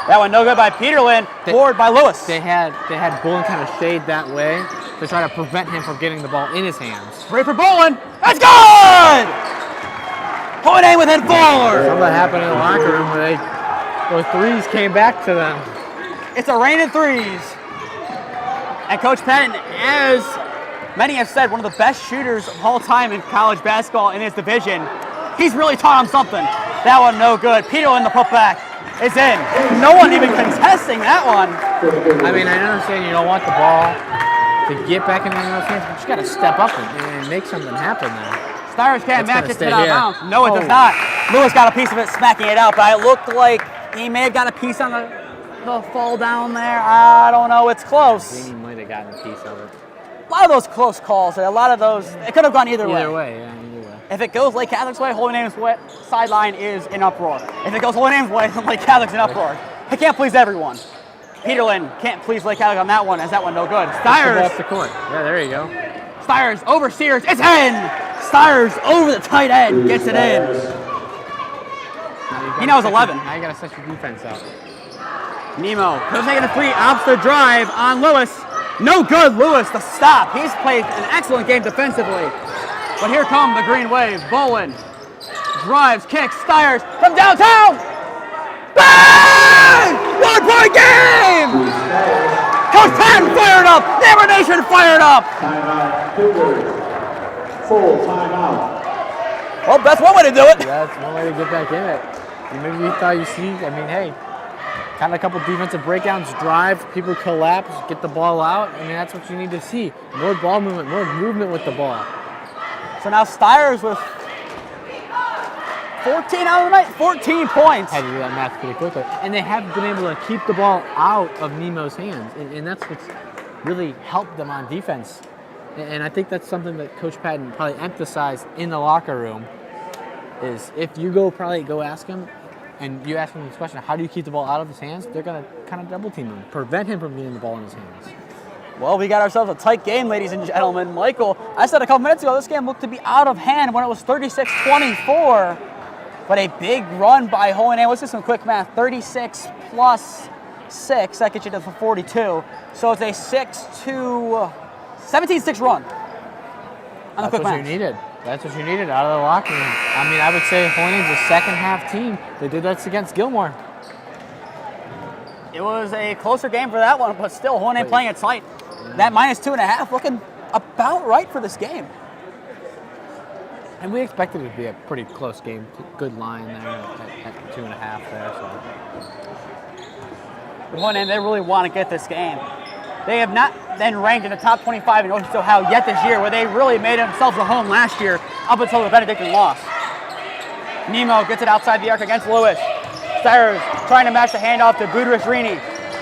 That one no good by Peterlin, forward by Lewis. They had Bolin kind of shade that way to try to prevent him from getting the ball in his hands. Free for Bolin. That's good! Holy Name within 4. Something happened in the locker room where those threes came back to them. It's a rain of threes. And Coach Patton, as many have said, one of the best shooters of all time in college basketball in his division. He's really taught him something. That one no good. Peterlin the putback is in. No one even contesting that one. I mean, I understand you don't want the ball to get back in those hands, but you got to step up and make something happen there. Stires can't match it to out of bounds. No, it does not. Lewis got a piece of it, smacking it out, but it looked like he may have got a piece on the fall down there. I don't know. It's close. He might have gotten a piece of it. A lot of those close calls, a lot of those, it could have gone either way. Either way. If it goes Lake Catholic's way, Holy Name's way, sideline is in uproar. If it goes Holy Name's way, then Lake Catholic's in uproar. He can't please everyone. Peterlin can't please Lake Catholic on that one, as that one no good. Stires. Off the court. Yeah, there you go. Stires over Sears. It's in! Stires over the tight end. Gets it in. He now has 11. Now you got to set your defense out. Nemo could have taken a free off the drive on Lewis. No good, Lewis, the stop. He's played an excellent game defensively. But here come the Green Wave. Bolin drives, kicks, Stires from downtown. Bang! 1 point game! Coach Patton fired up. Neighbor Nation fired up. Timeout, Cougars. Full timeout. Well, that's one way to do it. That's one way to get back in it. maybe you thought you see, I mean, hey, kind of a couple defensive breakdowns, drive, people collapse, get the ball out. I mean, that's what you need to see. More ball movement, more movement with the ball. So now Steyer's with 14 out of the night, 14 points. Had to do that math pretty quickly. And they have been able to keep the ball out of Nemo's hands. And that's what's really helped them on defense. And I think that's something that Coach Patton probably emphasized in the locker room is if you go ask him and you ask him this question, how do you keep the ball out of his hands? They're going to kind of double team him, prevent him from getting the ball in his hands. Well, we got ourselves a tight game, ladies and gentlemen. Michael, I said a couple minutes ago, this game looked to be out of hand when it was 36-24. But a big run by Holy Name. Let's do some quick math. 36 plus 6, that gets you to 42. So it's a 17-6 run. On the quick math. That's what you needed. That's what you needed out of the locker room. I mean, I would say Holy Name's a second half team. They did that against Gilmour. It was a closer game for that one, but still Holy Name playing it tight. Yeah. That -2.5 looking about right for this game. And we expected it to be a pretty close game. Good line there at 2.5 there. So. Holy Name, they really want to get this game. They have not been ranked in the top 25 in Northeast Ohio yet this year, where they really made themselves a home last year up until the Benedictine loss. Nemo gets it outside the arc against Lewis. Steyer's trying to match the handoff to Gudrich-Rini.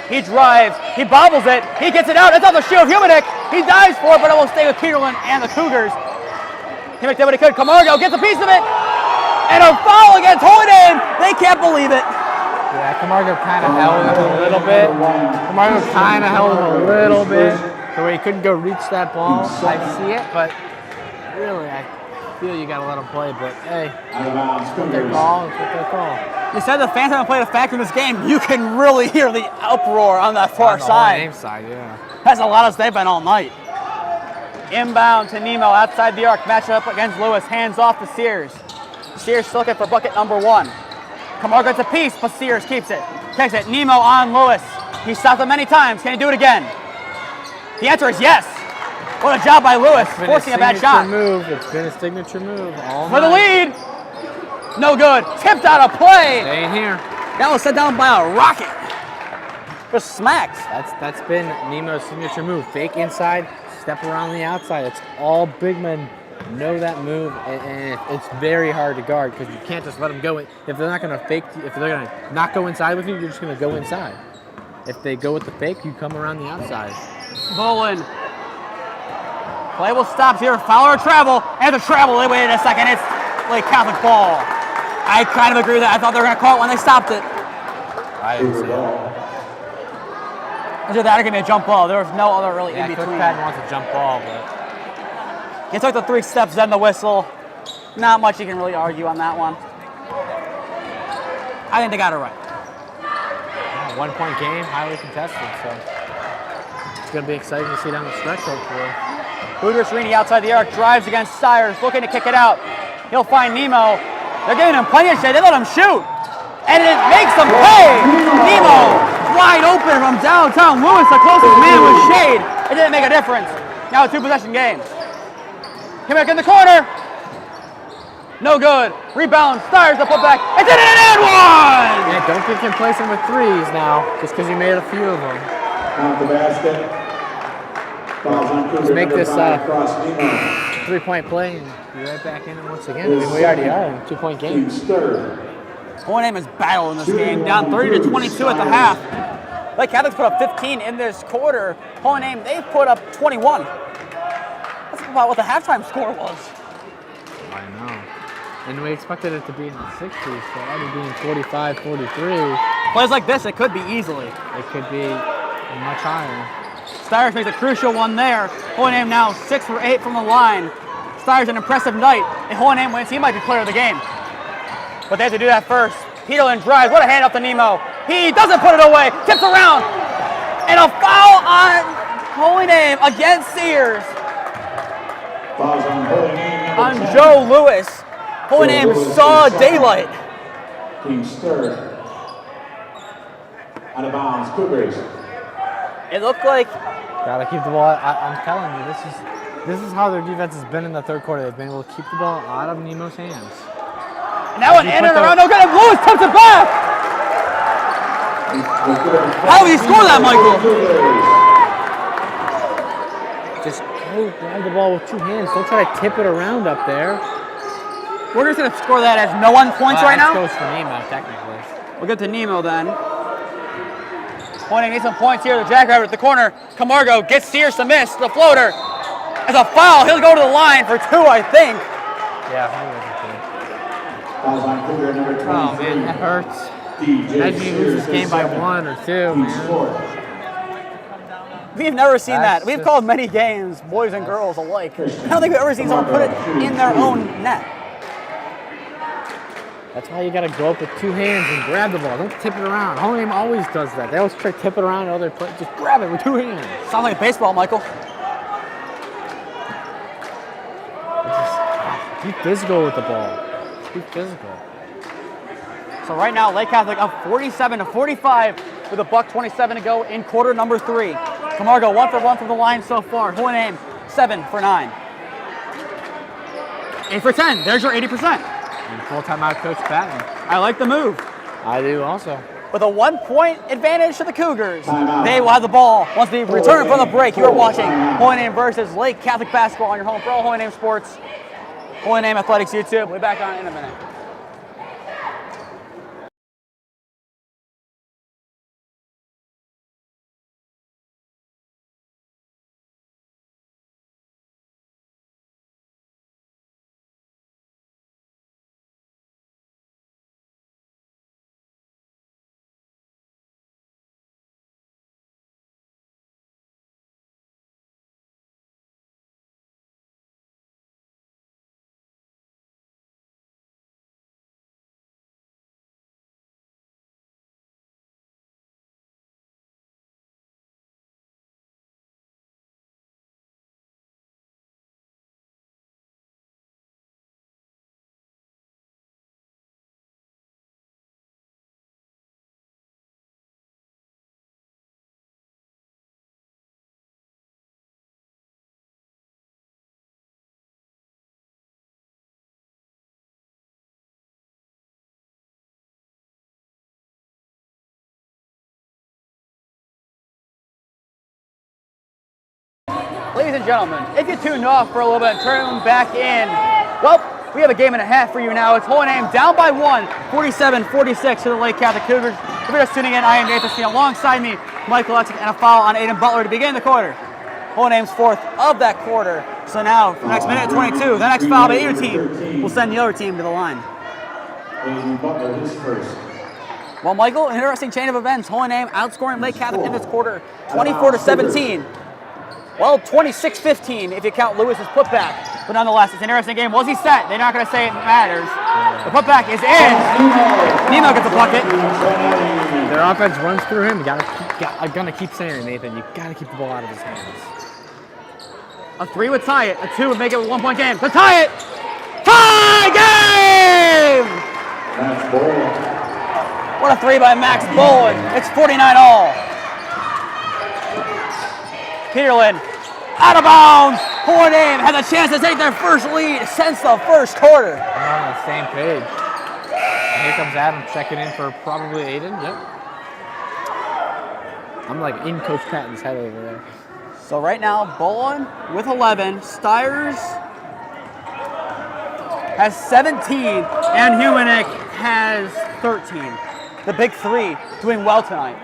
He drives, he bobbles it, he gets it out. It's off the shoe of Humanek. He dives for it, but it will stay with Peterlin and the Cougars. Humanek did what he could. Camargo gets a piece of it. And a foul against Holy Name. They can't believe it. Yeah, Camargo kind of held him a little bit. Camargo kind of held him a little bit to where he couldn't go reach that ball. I see it, but really, I feel you got to let him play. But hey, it's what they call. It's what they call. You said the fans haven't played a factor in this game. You can really hear the uproar on that far side. On the side, yeah. That's a lot of statement all night. Inbound to Nemo outside the arc. Match up against Lewis. Hands off to Sears. Sears looking for bucket number 1. Camargo gets a piece, but Sears keeps it. Takes it. Nemo on Lewis. He stopped him many times. Can he do it again? The answer is yes. What a job by Lewis, forcing a bad shot. It's been a signature move all for the lead. No good. Tipped out of play. Staying here. That was set down by a rocket. Just smacked. That's been Nemo's signature move. Fake inside, step around the outside. It's all big men know that move, and it's very hard to guard because you can't just let them go in. If they're not going to fake, if they're going to not go inside with you, you're just going to go inside. If they go with the fake, you come around the outside. Bolin. Play will stop here. Foul or travel. And the travel, they waited a second. It's Lake Catholic ball. I kind of agree with that. I thought they were going to call it when they stopped it. I didn't see it. After that, it gave me a jump ball. There was no other really in between. Coach Patton wants a jump ball, but he took the 3 steps, then the whistle. Not much you can really argue on that one. I think they got it right. Yeah, 1-point game, highly contested, so it's going to be exciting to see down the stretch, hopefully. Gudrich-Rini outside the arc, drives against Steyer's, looking to kick it out. He'll find Nemo. They're giving him plenty of shade. They let him shoot. And it makes him pay. Nemo wide open from downtown. Lewis, the closest man with shade. It didn't make a difference. Now a 2-possession game. Humanek in the corner. No good. Rebound. Steyer's the putback. It's in and one! Yeah, don't get complacent with threes now, just because you made a few of them. Off the basket. Let's make this 3-point play and be right back in it once again. I mean, we already are in a 2-point game. Holy Name is battling in this game, down 30-22 at the half. Lake Catholic's put up 15 in this quarter. Holy Name, they've put up 21. That's about what the halftime score was. I know. And we expected it to be in the 60s, so already being 45-43. Plays like this, it could be easily. It could be much higher. Steyer's makes a crucial one there. Holy Name now 6 for 8 from the line. Steyer's an impressive night. If Holy Name wins, he might be player of the game. But they have to do that first. Peterlin drives. What a hand up to Nemo. He doesn't put it away. Tips around. And a foul on Holy Name against Sears. Fouls on Holy Name. On Joe Lewis. Holy Name saw daylight. Team stirred. Out of bounds. Cougars. It looked like. Gotta keep the ball. I'm telling you, this is how their defense has been in the third quarter. They've been able to keep the ball out of Nemo's hands. And that one in and around, no good. And Lewis tips it back. How did he score that, Michael? Just go grab the ball with 2 hands. Don't try to tip it around up there. We're just going to score that as no one points right now. That goes for Nemo, technically. We'll get to Nemo then. Pointing needs some points here. The jackrabbit at the corner. Camargo gets Sears to miss. The floater. As a foul, he'll go to the line for 2, I think. Yeah, oh man, that hurts. Imagine you lose this game by 1 or 2, man. We've never seen that. We've called many games, boys and girls alike. I don't think we've ever seen someone put it in their own net. That's why you gotta go up with 2 hands and grab the ball. Don't tip it around. Home game always does that. They always try to tip it around to other players. Just grab it with 2 hands. Sounds like baseball, Michael. Be physical with the ball. Be physical. So right now, Lake Catholic up 47-45 with a $1:27 to go in quarter number 3. Camargo 1 for 1 from the line so far. Hohen Aim 7 for 9. 8 for 10. There's your 80%. And full timeout, Coach Patton. I like the move. I do also. With a 1-point advantage to the Cougars. They will have the ball once we return from the break. You are watching Hohen Aim versus Lake Catholic basketball on your home for all Hohen Aim sports. Hohen Aim Athletics YouTube. We'll be back on in a minute. Ladies and gentlemen, if you tuned off for a little bit and turn back in, well, we have a game and a half for you now. It's Hohen Aim down by 1, 47-46 to the Lake Catholic Cougars. If you're just tuning in, I am Nathan Smee. Alongside me, Mike Oleksik, and a foul on Aiden Butler to begin the quarter. Hohen Aim's 4th of that quarter. So now, for the next minute 22, the next foul by either team will send the other team to the line. Aiden Butler is first. Well, Michael, an interesting chain of events. Hohen Aim outscoring Lake Catholic in this quarter, 24-17. Well, 26-15 if you count Lewis's putback. But nonetheless, it's an interesting game. Was he set? They're not going to say it matters. The putback is in. Nemo gets a bucket. Their offense runs through him. I'm going to keep saying it, Nathan. You got to keep the ball out of his hands. A 3 would tie it. A 2 would make it a 1-point game. To tie it! Tie game! Max Boland. What a 3 by Max Boland. It's 49-all. Peterlin, out of bounds. Hohen Aim has a chance to take their first lead since the first quarter. We're on the same page. And here comes Adam checking in for probably Aiden. Yep. I'm like in Coach Patton's head over there. So right now, Boland with 11. Stiers has 17. And Humanik has 13. The big 3 doing well tonight.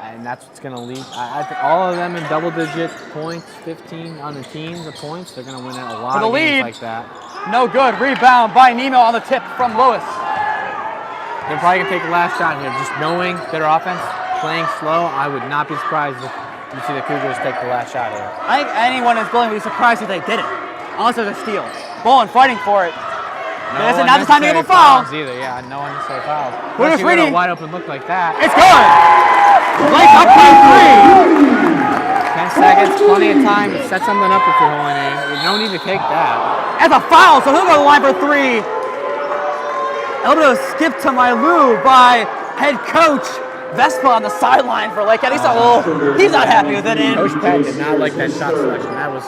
And that's what's going to lead. I think all of them in double-digit points, 15 on the teams of points. They're going to win a lot of games like that. No good. Rebound by Nemo on the tip from Lewis. They're probably going to take the last shot here. Just knowing their offense, playing slow, I would not be surprised if you see the Cougars take the last shot here. I think anyone is going to be surprised if they did it. Unless there's a steal. Boland fighting for it. This is not the time to give a foul. Either. Yeah, no one to say fouls. We're just reading. A wide open look like that. It's good. Lake up by 10 seconds, plenty of time to set something up if you're Hohen Aim. There's no need to take that. That's a foul, so he'll go to the line for 3. A little bit of skip to my loo by head coach Vespa on the sideline for Lake. He's not happy with it. Coach Patton did not like that shot selection. That was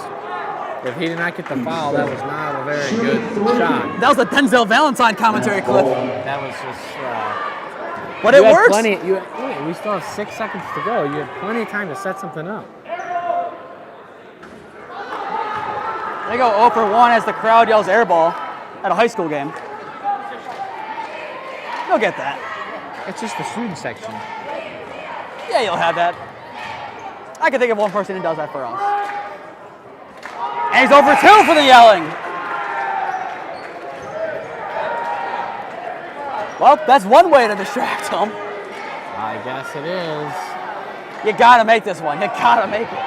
if he did not get the foul, that was not a very good shot. That was the Denzel Valentine commentary clip. That was just. But it works. We still have 6 seconds to go. You had plenty of time to set something up. They go 0 for 1 as the crowd yells air ball at a high school game. You'll get that. It's just the student section. Yeah, you'll have that. I can think of one person who does that for us. And he's over 2 for the yelling. Well, that's one way to distract him. I guess it is. You gotta make this one. You gotta make it.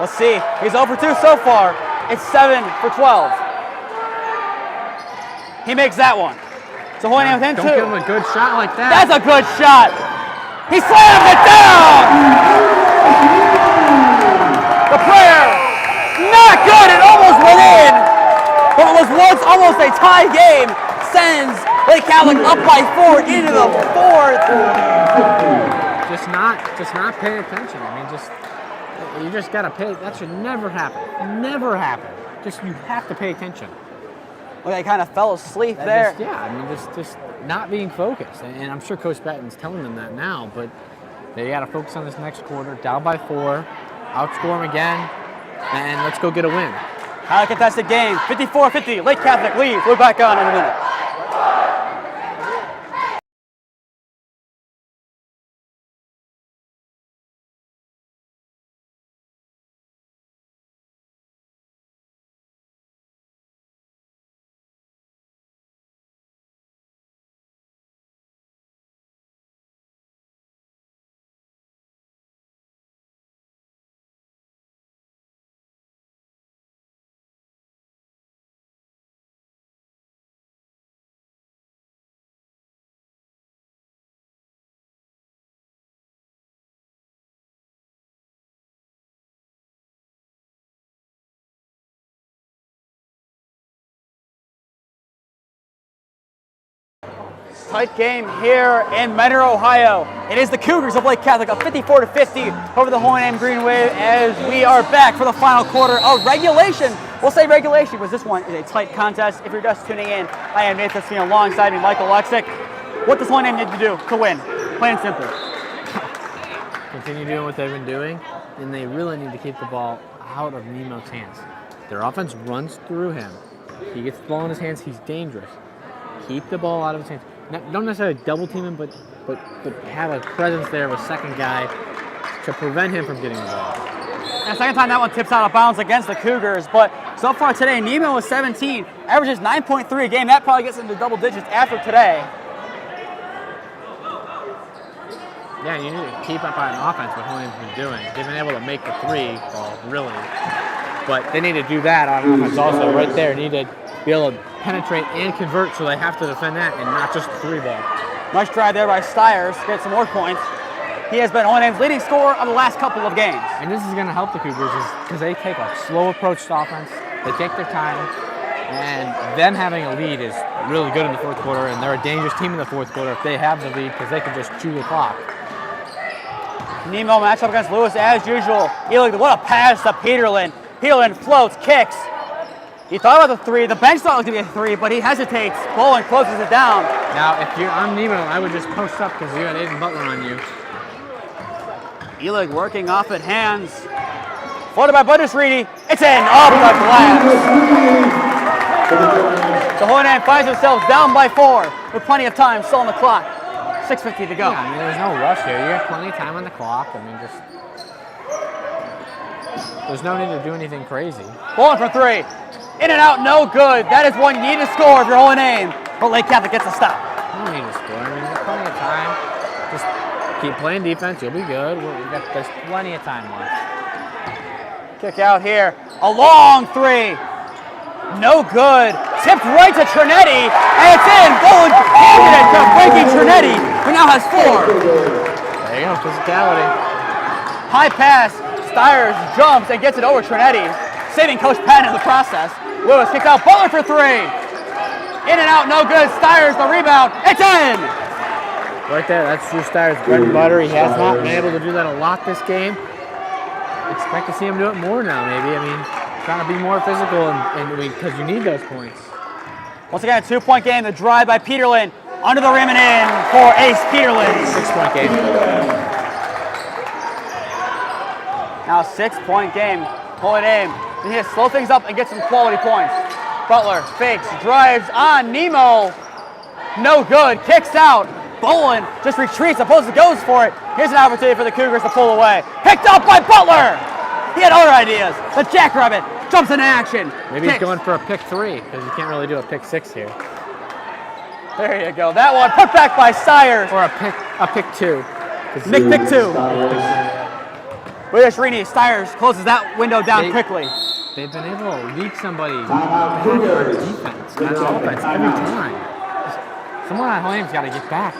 Let's see. He's over 2 so far. It's 7 for 12. He makes that one. So Holy Name within 2. Don't give him a good shot like that. That's a good shot. He slammed it down. The prayer, not good. It almost went in. But it was once almost a tie game. Sends Lake Catholic up by 4 into the 4th. Just not pay attention. I mean, you just gotta pay. That should never happen. Never happen. You have to pay attention. Well, they kind of fell asleep there. Just not being focused. And I'm sure Coach Patton's telling them that now, but they got to focus on this next quarter. Down by 4, outscore them again, and let's go get a win. Highly contested game, 54-50. Lake Catholic leads. We're back on in a minute. Tight game here in Mentor, Ohio. It is the Cougars of Lake Catholic, up 54-50 over the Holy Name Green Wave as we are back for the final quarter of regulation. We'll say regulation because this one is a tight contest. If you're just tuning in, I am Nathan Smee alongside me, Michael Oleksik. What does Holy Name need to do to win? Plain and simple. Continue doing what they've been doing, and they really need to keep the ball out of Nemo's hands. Their offense runs through him. He gets the ball in his hands, he's dangerous. Keep the ball out of his hands. Don't necessarily double team him, but have a presence there of a second guy to prevent him from getting the ball. And second time that one tips out of bounds against the Cougars, but so far today, Nemo was 17, averages 9.3 a game. That probably gets into double digits after today. Yeah, you need to keep up on offense what Holy Name's been doing. They've been able to make the 3 ball, really. But they need to do that on offense also. Right there, need to be able to penetrate and convert, so they have to defend that and not just the 3 ball. Nice try there by Stiers to get some more points. He has been Holy Name's leading scorer of the last couple of games. And this is going to help the Cougars because they take a slow approach to offense. They take their time, and them having a lead is really good in the 4th quarter, and they're a dangerous team in the 4th quarter if they have the lead because they can just chew the clock. Nemo matchup against Lewis as usual. What a pass to Peterlin. Peterlin floats, kicks. He thought about the 3. The bench thought it was going to be a 3, but he hesitates. Bowen closes it down. Now, if you're on Nemo, I would just post up because you had Aiden Butler on you. Elig working off at hands. Floated by Bundesreedy. It's in. Off the glass. The Holy Name finds themselves down by 4 with plenty of time still on the clock. 6:50 to go. Yeah, I mean, there's no rush here. You have plenty of time on the clock. I mean, there's no need to do anything crazy. Bowen for 3. In and out, no good. That is one you need to score if you're Holy Name. But Lake Catholic gets a stop. You don't need to score. I mean, there's plenty of time. Just keep playing defense. You'll be good. There's plenty of time left. Kick out here. A long 3. No good. Tipped right to Trinetti. And it's in. Bowen handed it to Frankie Trinetti, who now has 4. There you go. Physicality. High pass. Stiers jumps and gets it over Trinetti, saving Coach Patton in the process. Lewis kicks out Butler for 3. In and out, no good. Stiers the rebound. It's in. Right there, that's Drew Steyer's bread and butter. He has not been able to do that a lot this game. Expect to see him do it more now, maybe. I mean, trying to be more physical because you need those points. Once again, a 2-point game. The drive by Peterlin. Under the rim and in for Ace Peterlin. 6-point game. Now a 6-point game. Pulling aim. He needs to slow things up and get some quality points. Butler fakes, drives on Nemo. No good. Kicks out. Bolin just retreats, opposed goes for it. Here's an opportunity for the Cougars to pull away. Picked up by Butler. He had other ideas. The Jackrabbit jumps into action. Maybe he's going for a pick 3 because you can't really do a pick 6 here. There you go. That one put back by Sire. Or a pick 2. Nick pick 2. Rini Stires closes that window down quickly. They've been able to leak somebody back on defense and offense every time. Someone on Hohenheim's got to get back,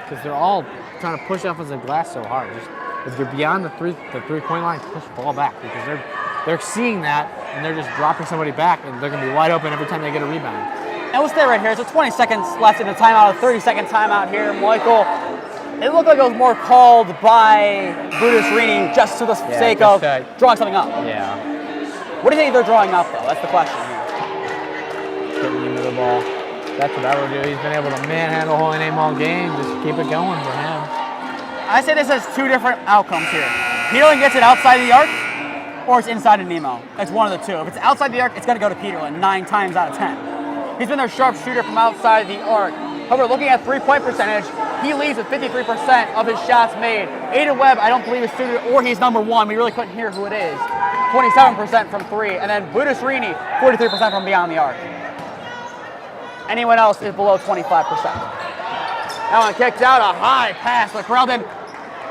because they're all trying to push offensive glass so hard. Just, if you're beyond the three-point line, push the ball back, because they're seeing that and they're just dropping somebody back, and they're going to be wide open every time they get a rebound. And we'll stay right here. So 20 seconds left in the timeout, a 30-second timeout here. Michael, it looked like it was more called by Brutus Rini just to the sake of drawing something up. Yeah. What do you think they're drawing up, though? That's the question here. Getting into the ball. That's what I would do. He's been able to manhandle Hohenheim all game. Just keep it going for him. I say this has 2 different outcomes here. Peterlin gets it outside the arc, or it's inside of Nemo. It's one of the 2. If it's outside the arc, it's going to go to Peterlin 9 times out of 10. He's been their sharp shooter from outside the arc. However, looking at 3-point percentage, he leads with 53% of his shots made. Aiden Webb, I don't believe is suited, or he's number 1. We really couldn't hear who it is. 27% from 3. And then Brutus Rini, 43% from beyond the arc. Anyone else is below 25%. That one kicked out, a high pass for Carlton.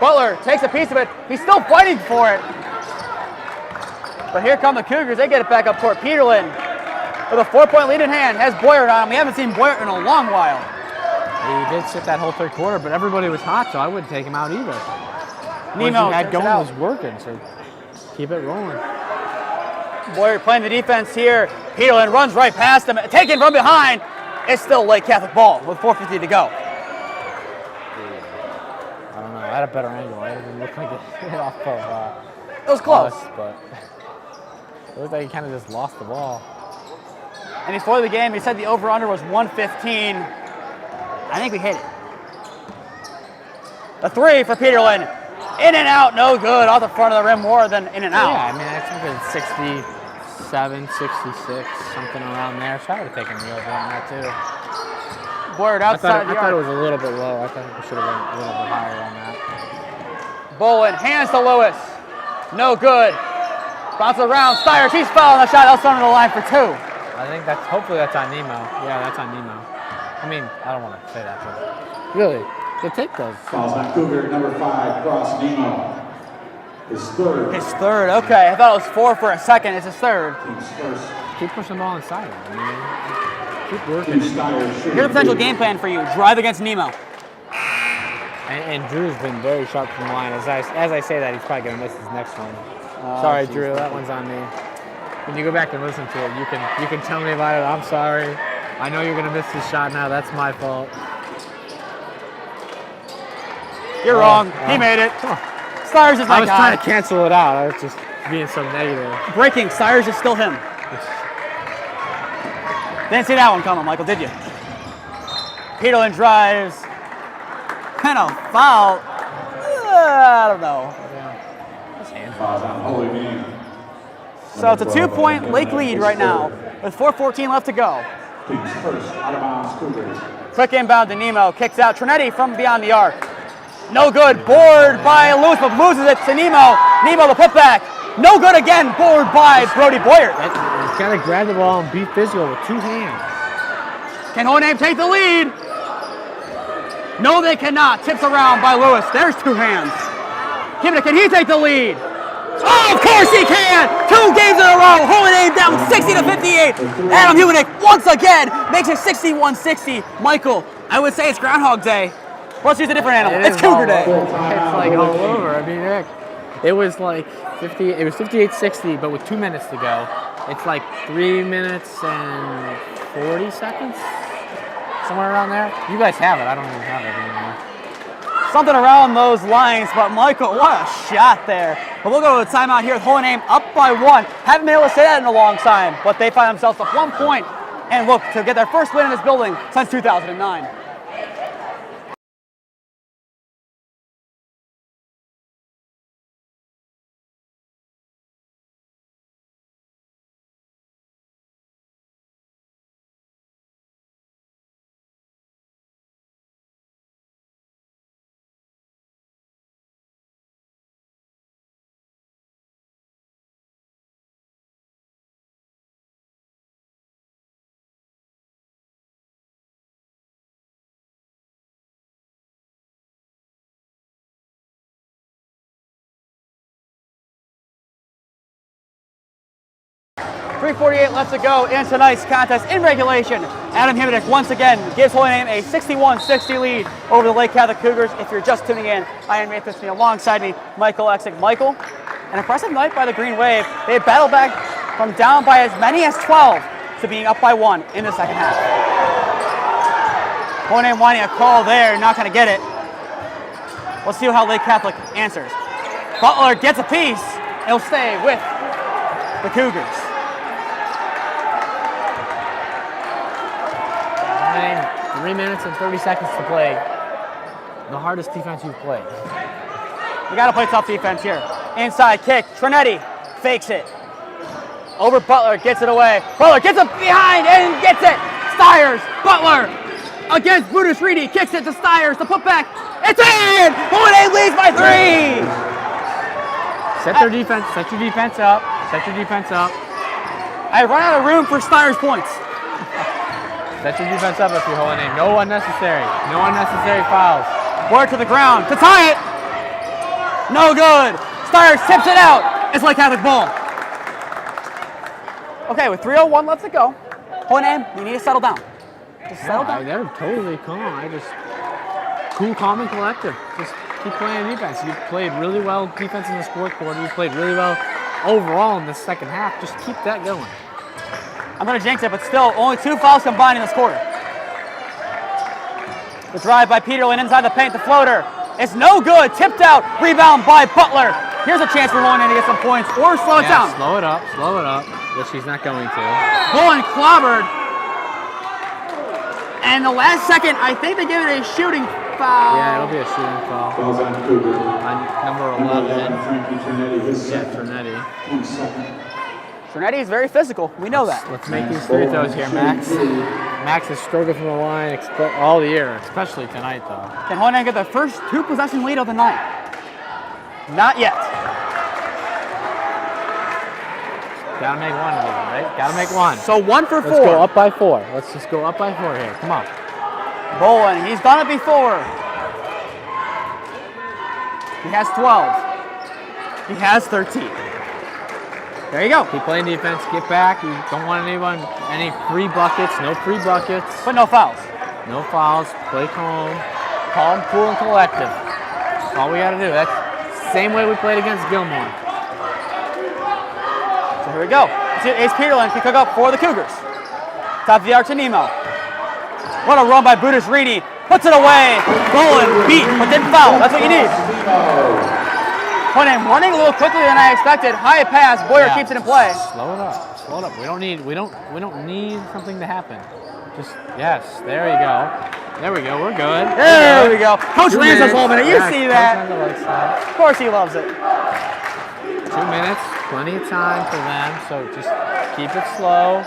Butler takes a piece of it. He's still fighting for it. But here come the Cougars. They get it back up court. Peterlin with a 4-point lead in hand has Boyer on him. We haven't seen Boyer in a long while. He did sit that whole third quarter, but everybody was hot, so I wouldn't take him out either. Nemo what he had going was working, so keep it rolling. Boyer playing the defense here. Peterlin runs right past him, taken from behind. It's still Lake Catholic ball with 4:50 to go. I don't know. I had a better angle. It didn't look like it hit off of it was close, but it looked like he kind of just lost the ball. And before the game, he said the over-under was 115. I think we hit it. The 3 for Peterlin. In and out, no good. Off the front of the rim more than in and out. Yeah, I mean, I think it's 67, 66, something around there. So I would have taken the over on that, too. Boyer outside the arc. I thought it was a little bit low. I thought we should have been a little bit higher on that. Bolin hands to Lewis. No good. Bounces around. Stires, he's fouling the shot outside of the line for 2. I think hopefully that's on Nemo. Yeah, that's on Nemo. I mean, I don't want to say that, but really, they take those. Fouls on Cougar number 5, Cross Nemo. His third. His third, okay. I thought it was 4 for a second. It's his third. Team's first. Keep pushing the ball inside. I mean, keep working. Here's a potential game plan for you. Drive against Nemo. And Drew's been very sharp from the line. As I say that, he's probably going to miss his next one. Sorry, Drew, that one's on me. When you go back and listen to it, you can tell me about it. I'm sorry. I know you're going to miss this shot now. That's my fault. You're wrong. He made it. Stires is my guy. I was trying to cancel it out. I was just being so negative. Breaking. Stires is still him. Didn't see that one coming, Michael, did you? Peterlin drives. And a foul. I don't know. So it's a 2-point Lake lead right now with 4:14 left to go. Team's first out of bounds Cougars. Quick inbound to Nemo. Kicks out. Trinetti from beyond the arc. No good. Board by Lewis, but loses it to Nemo. Nemo the putback. No good again. Board by Brody Boyer. He's got to grab the ball and be physical with 2 hands. Can Hohenheim take the lead? No, they cannot. Tips around by Lewis. There's 2 hands. Can he take the lead? Oh, of course he can! 2 games in a row. Hohenheim down 60-58. Adam Huenick once again makes it 61-60. Michael, I would say it's Groundhog Day. Let's use a different animal. It's Cougar Day. It's like all over. I mean, heck, it was like 50. It was 58-60, but with 2 minutes to go. It's like 3 minutes and 40 seconds, somewhere around there. You guys have it. I don't even have it anymore. Something around those lines, but Michael, what a shot there. But we'll go to a timeout here with Holy Name up by 1. Haven't been able to say that in a long time, but they find themselves up 1 point and look to get their first win in this building since 2009. .348 left to go in tonight's contest in regulation. Adam Himidick once again gives Holy Name a 61-60 lead over the Lake Catholic Cougars. If you're just tuning in, I am Nathan Smee alongside me, Michael Oleksik. Michael, an impressive night by the Green Wave. They battled back from down by as many as 12 to being up by 1 in the second half. Holy Name wanting a call there, not going to get it. We'll see how Lake Catholic answers. Butler gets a piece. He'll stay with the Cougars. 3 minutes and 30 seconds to play. The hardest defense you've played. We got to play tough defense here. Inside kick. Trinetti fakes it. Over Butler, gets it away. Butler gets it behind and gets it. Stiers, Butler against Brutus Reedy. Kicks it to Stiers. The putback. It's in! Holy Name leads by 3! Set their defense. Set your defense up. Set your defense up. I run out of room for Stiers points. Set your defense up if you're Holy Name. No unnecessary fouls. Word to the ground to tie it. No good. Stiers tips it out. It's Lake Catholic ball. Okay, with 3:01 left to go, Holy Name, you need to settle down. Just settle down. They're totally calm. Cool, calm, and collective. Just keep playing defense. You played really well defense in the fourth quarter. You played really well overall in the second half. Just keep that going. I'm going to jinx it, but still, only 2 fouls combined in this quarter. The drive by Peterlin inside the paint, the floater. It's no good, tipped out, rebound by Butler. Here's a chance for Holy Name to get some points or slow it down. Slow it up, which he's not going to. Bullen clobbered. And the last second, I think they give it a shooting foul. Yeah, it'll be a shooting foul. On number 11. Yeah, Trinetti. Trinetti is very physical. We know that. Let's make these free throws here, Max. Max has struggled from the line all year, especially tonight, though. Can Holy Name get their first 2-possession lead of the night? Not yet. Gotta make one of them, right? Gotta make one. So 1 for 4. Let's go up by 4. Let's just go up by 4 here. Come on. Bullen, he's gonna be forward. He has 12. He has 13. There you go. Keep playing defense. Get back. You don't want any free buckets. No free buckets. But no fouls. No fouls. Play calm. Calm, cool, and collective. That's all we got to do. That's the same way we played against Gilmour. So here we go. Let's see if Ace Peterlin can cook up for the Cougars. Top of the arc to Nemo. What a run by Brutus Reedy. Puts it away. Bullen beat, but didn't foul. That's what you need. Holy Name running a little quickly than I expected. High pass. Boyer keeps it in play. Slow it up. Slow it up. We don't need something to happen. Just yes. There you go. There we go. We're good. There we go. Coach Lanza's loving it. You see that? Of course he loves it. 2 minutes. Plenty of time for them. So just keep it slow.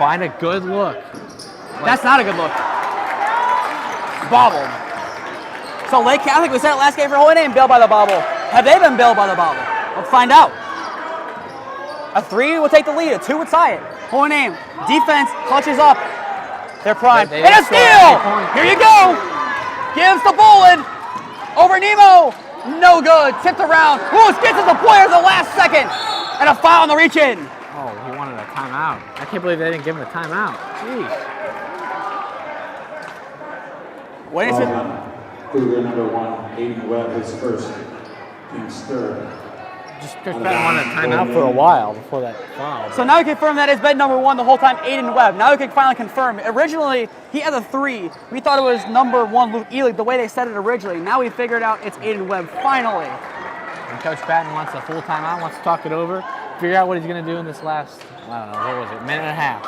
Find a good look. That's not a good look. Bobbled. So Lake Catholic was that last game for Holy Name, bailed by the bobble. Have they been bailed by the bobble? Let's find out. A 3 will take the lead, a 2 would tie it. Holy Name, defense clutches up. They're prime. And a steal! Here you go! Gives to Bullen. Over Nemo. No good. Tipped around. Lewis gets to the point at the last second. And a foul on the reach in. Oh, he wanted a timeout. I can't believe they didn't give him a timeout. Jeez. What is it? Cougar number 1, Aiden Webb, his first, team's third. just Coach Patton wanted a timeout for a while before that foul. So now we confirm that is bed number 1 the whole time, Aiden Webb. Now we can finally confirm. Originally, he had a 3. We thought it was number 1, Luke Elig, the way they said it originally. Now we figured out it's Aiden Webb, finally. And Coach Patton wants a full timeout, wants to talk it over, figure out what he's going to do in this last, I don't know, what was it, minute and a half.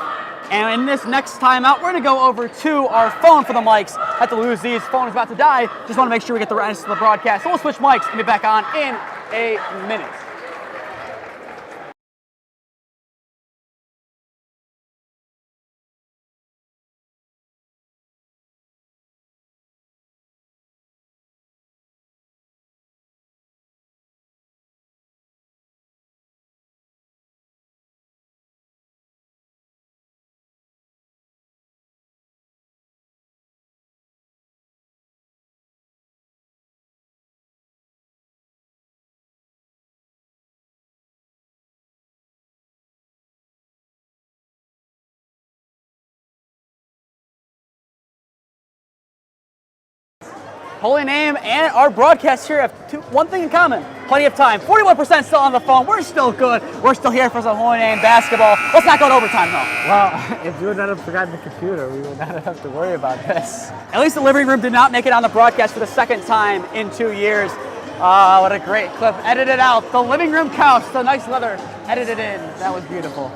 And in this next timeout, we're going to go over to our phone for the mics. Have to lose these. Phone is about to die. Just want to make sure we get the rest of the broadcast. So we'll switch mics and be back on in a minute. Holy Name and our broadcast here have one thing in common. Plenty of time. 41% still on the phone. We're still good. We're still here for some Holy Name basketball. Let's not go to overtime, though. Well, if you would not have forgotten the computer, we would not have to worry about this. At least the living room did not make it on the broadcast for the second time in 2 years. What a great clip. Edited out. The living room couch. The nice leather. Edited in. That was beautiful.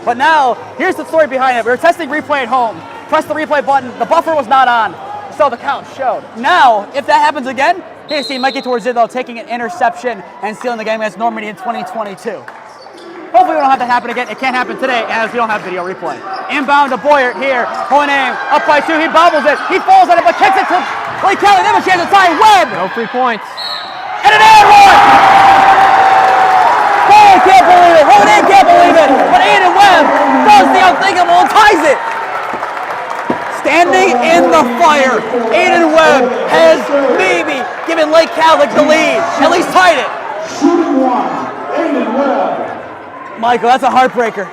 But now, here's the story behind it. We were testing replay at home. Press the replay button. The buffer was not on. So the count showed. Now, if that happens again, you see Mikey Torzillo taking an interception and stealing the game against Normandy in 2022. Hopefully we don't have that happen again. It can't happen today as we don't have video replay. Inbound to Boyert here. Holy Name up by 2. He bobbles it. He falls on it but kicks it to Lake Kelly. They have a chance to tie. Webb. No 3 points. And an air one. Boyert can't believe it. Holy Name can't believe it. But Aiden Webb does the unthinkable and ties it. Standing in the fire, Aiden Webb has maybe given Lake Catholic the lead, at least tied it. Shooting 1, Aiden Webb. Michael, that's a heartbreaker.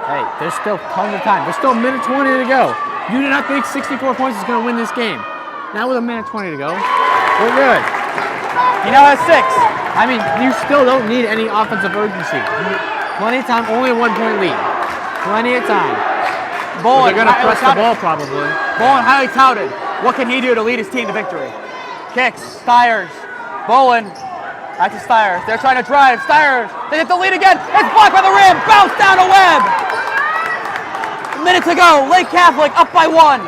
Hey, there's still tons of time. There's still a minute 20 to go. You do not think 64 points is going to win this game. Now with a minute 20 to go, we're good. He now has 6. I mean, you still don't need any offensive urgency. Plenty of time, only a 1-point lead. Plenty of time. Bowen, they're going to press the ball probably. Bowen highly touted. What can he do to lead his team to victory? Kicks, Stiers, Bowen, back to Stiers. They're trying to drive. Stiers, they get the lead again. It's blocked by the rim. Bounce down to Webb. A minute to go. Lake Catholic up by 1.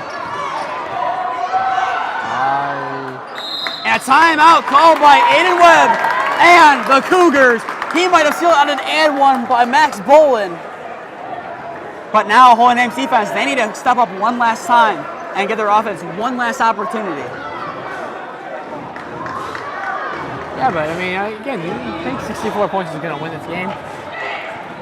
And a timeout called by Aiden Webb and the Cougars. He might have sealed on an and one by Max Bowen. But now Holy Name's defense, they need to step up one last time and give their offense one last opportunity. Yeah, but I mean, again, you think 64 points is going to win this game.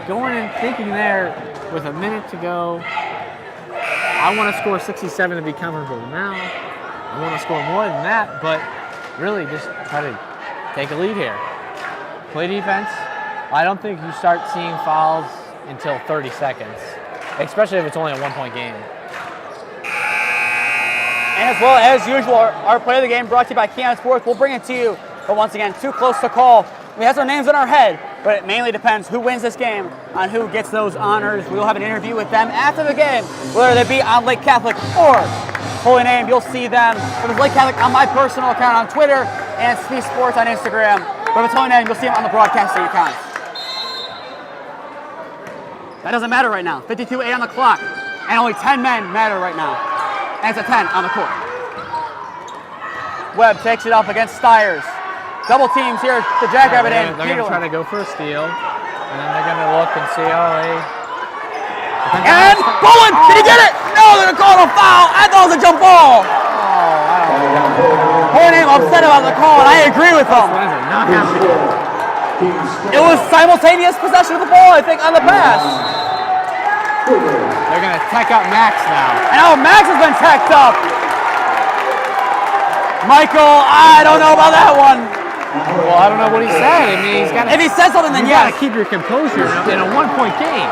Going and thinking there with a minute to go, I want to score 67 to be comfortable. Now, I want to score more than that, but really just try to take a lead here. Play defense. I don't think you start seeing fouls until 30 seconds. Especially if it's only a 1-point game. And as well as usual, our play of the game brought to you by Keon Sports. We'll bring it to you, but once again, too close to call. We have our names in our head, but it mainly depends who wins this game on who gets those honors. We will have an interview with them after the game, whether they be on Lake Catholic or Holy Name. You'll see them. If it's Lake Catholic on my personal account on Twitter and Smee Sports on Instagram. But if it's Holy Name, you'll see them on the broadcasting account. That doesn't matter right now. 52-8 on the clock. And only 10 men matter right now. And it's a 10 on the court. Webb takes it up against Stiers. Double teams here to jackrabbit in. They're going to try to go for a steal. And then they're going to look and see, oh, hey. And Bowen! Did he get it? No, they're going to call a foul. I thought it was a jump ball. Oh, I don't know. Holy Name upset about the call, and I agree with them. Not happening. It was simultaneous possession of the ball, I think, on the pass. They're going to tech up Max now. And now Max has been teched up. Michael, I don't know about that one. Well, I don't know what he said. I mean, he's got to. If he said something, then you yes. got to keep your composure in a 1-point game.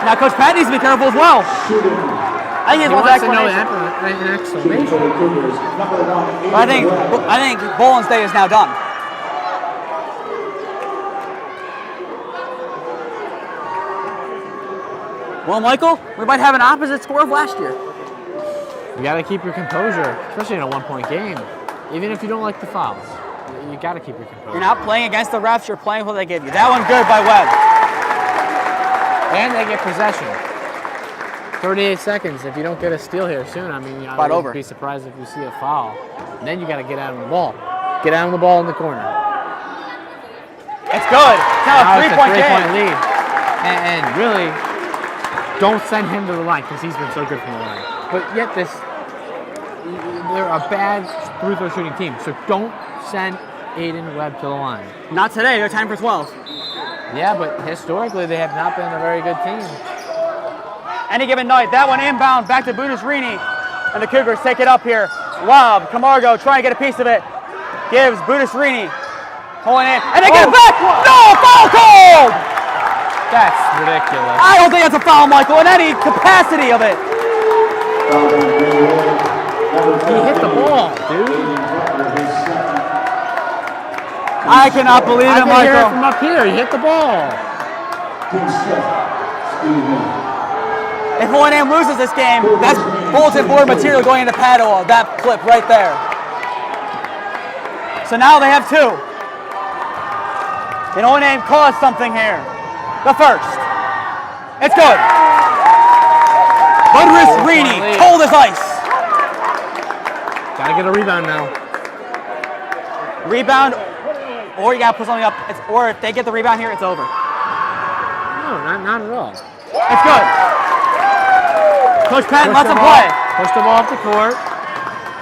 Now Coach Pat needs to be careful as well. I think he He wants wants to know explanation. an exclamation. For the Cougars, number 1, But I think Bolin's day is now done. Well, Michael, we might have an opposite score of last year. You got to keep your composure, especially in a one-point game. Even if you don't like the fouls, you got to keep your composure. You're not playing against the refs, you're playing what they give you. That one good by Webb. And they get possession. 38 seconds. If you don't get a steal here soon, I mean, I wouldn't be surprised if you see a foul. And then you got to get out of the ball. Get out of the ball in the corner. It's good. It's now a three-point lead. And really, don't send him to the line because he's been so good from the line. But yet they're a bad free-throw shooting team. So don't send Aiden Webb to the line. Not today. They're timed for 12. Yeah, but historically they have not been a very good team. Any given night. That one inbound back to Budisrini. And the Cougars take it up here. Lob. Camargo trying to get a piece of it. Gives Budisrini. Pulling in. And they get it back. No! Foul called! That's ridiculous. I don't think that's a foul, Michael, in any capacity of it. He hit the ball, dude. I cannot believe it, Michael. I can hear it from up here. He hit the ball. If O&M loses this game, that's bulletin board material going into Padua. That clip right there. So now they have 2. And O&M caused something here. The first. It's good. Budisrini, cold as ice. Gotta get a rebound now. Rebound, or you gotta put something up. Or if they get the rebound here, it's over. No, not at all. It's good. Coach Patton lets him play. Push the ball up the court.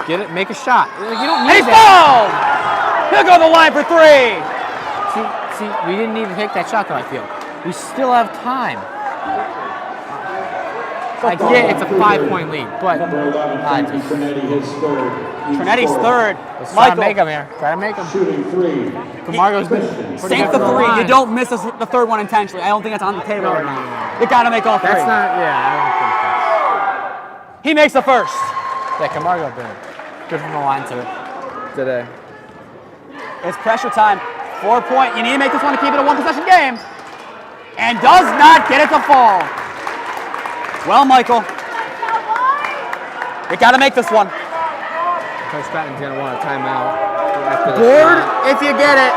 Get it, make a shot. You don't need He's fouled! He'll go to the line for 3. See, we didn't need to take that shot though, I feel. We still have time. I get it's a 5-point lead, but Trinetti's third. Let's try to make him here. Try to make him. Shooting 3. Camargo's been Save the 3. You don't miss the third one intentionally. I don't think that's on the table right now. You gotta make all 3. That's not, yeah, I don't think that's. He makes the first. Yeah, Camargo been good from the line today. It's pressure time. 4-point. You need to make this one to keep it a 1-possession game. And does not get it to fall. Well, Michael, you got to make this one. Coach Patton's going to want a timeout. Board if you get it,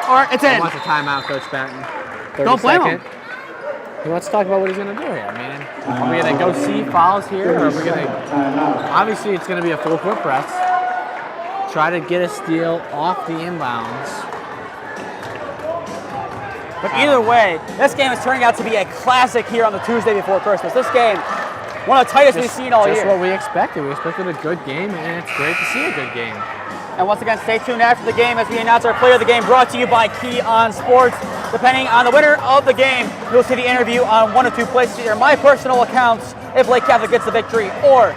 or it's in. He wants a timeout, Coach Patton. Don't blame him. He wants to talk about what he's going to do here. I mean, are we going to go see fouls here, or are we going to... Obviously, it's going to be a full-court press. Try to get a steal off the inbounds. But either way, this game is turning out to be a classic here on the Tuesday before Christmas. This game, one of the tightest we've seen all year. Just what we expected. We expected a good game, and it's great to see a good game. And once again, stay tuned after the game as we announce our player of the game, brought to you by Key on Sports. Depending on the winner of the game, you'll see the interview on one of 2 places, either my personal accounts if Lake Catholic gets the victory, or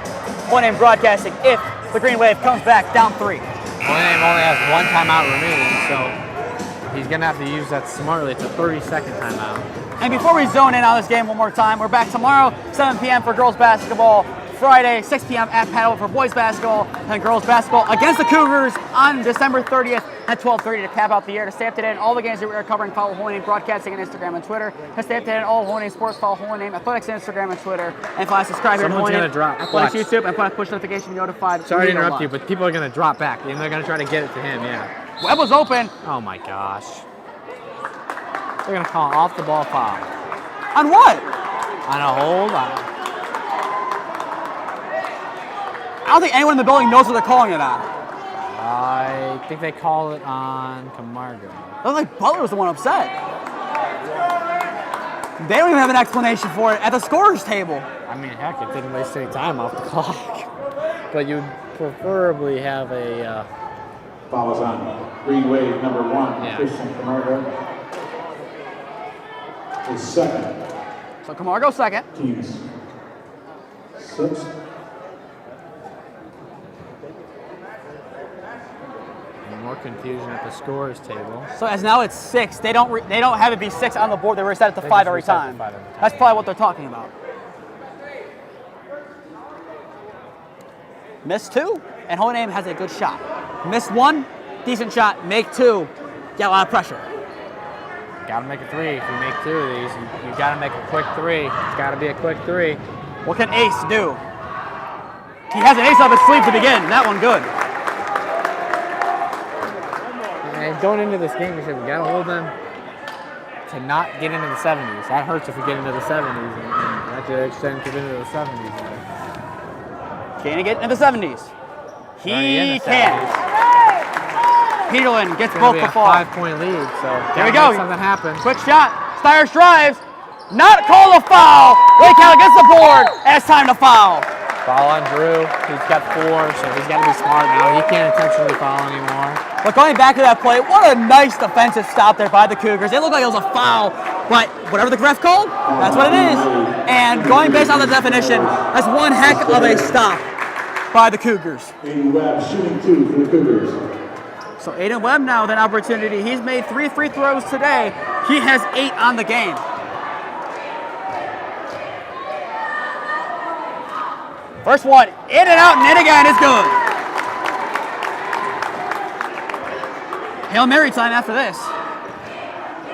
O&M Broadcasting if the Green Wave comes back down 3. O&M only has 1 timeout remaining, so he's going to have to use that smartly. It's a 30-second timeout. And before we zone in on this game one more time, we're back tomorrow, 7 p.m. for girls basketball. Friday, 6 p.m. at Padua for boys basketball and girls basketball against the Cougars on December 30th at 12:30 to cap out the year. To stay up to date on all the games that we are covering, follow O&M Broadcasting on Instagram and Twitter. To stay up to date on all O&M sports, follow O&M Athletics on Instagram and Twitter. And finally, subscribe here to Someone's O&M gonna drop. Athletics Watch. YouTube and put a push notification to be notified. Sorry to interrupt you, but people are going to drop back, and they're going to try to get it to him, yeah. Webb was open. Oh, my gosh. They're going to call an off-the-ball foul. On what? On a hold? I don't think anyone in the building knows what they're calling it on. I think they call it on Camargo. I don't think Butler was the one upset. They don't even have an explanation for it at the scorer's table. I mean, heck, it didn't waste any time off the clock. But you'd preferably have a... Foul is on Green Wave number 1, Yeah. Christian Camargo. His second. So Camargo second. Teams 6. More confusion at the scorer's table. So as now it's 6. They don't have it be 6 on the board. They reset it to 5 every time. That's probably what they're talking about. Missed 2, and Holy Name has a good shot. Missed 1, decent shot. Make 2, got a lot of pressure. Gotta make a 3. If you make 2 of these, you gotta make a quick 3. It's gotta be a quick 3. What can Ace do? He has an ace up his sleeve to begin. That one good. And going into this game, we said we gotta hold them to not get into the 70s. That hurts if we get into the 70s, and that could extend to into the 70s. Can he get into the 70s? He can. Peterlin gets both the fall. 5-point lead, so there we go. Something happen. Quick shot. Stires drives. Not called a foul. Lake Catholic gets the board, and it's time to foul. Foul on Drew. He's got 4, so he's got to be smart now. He can't intentionally foul anymore. But going back to that play, what a nice defensive stop there by the Cougars. It looked like it was a foul, but whatever the ref called, that's what it is. And going based on the definition, that's one heck of a stop by the Cougars. Aiden Webb shooting 2 for the Cougars. So Aiden Webb now with an opportunity. He's made 3 free throws today. He has 8 on the game. First one, in and out, and in again is good. Hail Mary time after this.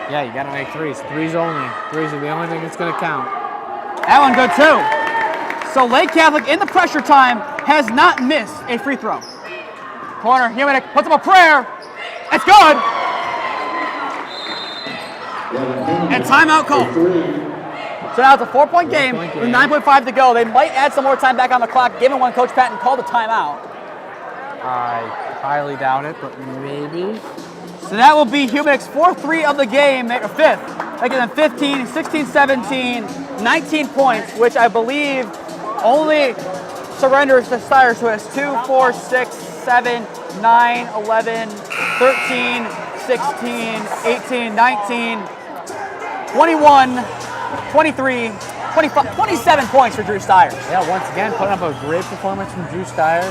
Yeah, you got to make 3s. 3s only. 3s are the only thing that's going to count. That one good too. So Lake Catholic in the pressure time has not missed a free throw. Corner, Humanik puts up a prayer. It's good. And timeout call. So now it's a 4-point game with 9.5 to go. They might add some more time back on the clock, given when Coach Patton called a timeout. I highly doubt it, but maybe. So that will be Humanik's 4th 3 of the game, or 5th, making them 15, 16, 17, 19 points, which I believe only surrenders to Stires, who has 2, 4, 6, 7, 9, 11, 13, 16, 18, 19, 21, 23, 25, 27 points for Drew Stires. Yeah, once again, putting up a great performance from Drew Stires.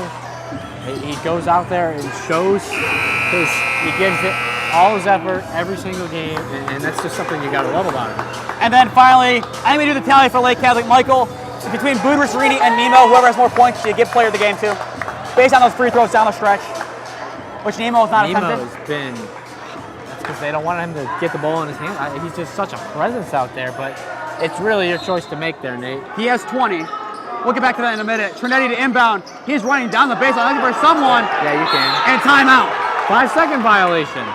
He goes out there and shows he gives it all his effort every single game, and that's just something you got to love about him. And then finally, I'm going to do the tally for Lake Catholic. Michael, between Boudreaux, Serini, and Nemo, whoever has more points should give player of the game to, based on those free throws down the stretch, which Nemo has not attempted. Nemo's been, that's because they don't want him to get the ball in his hand. He's just such a presence out there, but it's really your choice to make there, Nate. He has 20. We'll get back to that in a minute. Trinetti to inbound. He's running down the baseline looking for someone. Yeah, you can. And timeout. 5-second violation.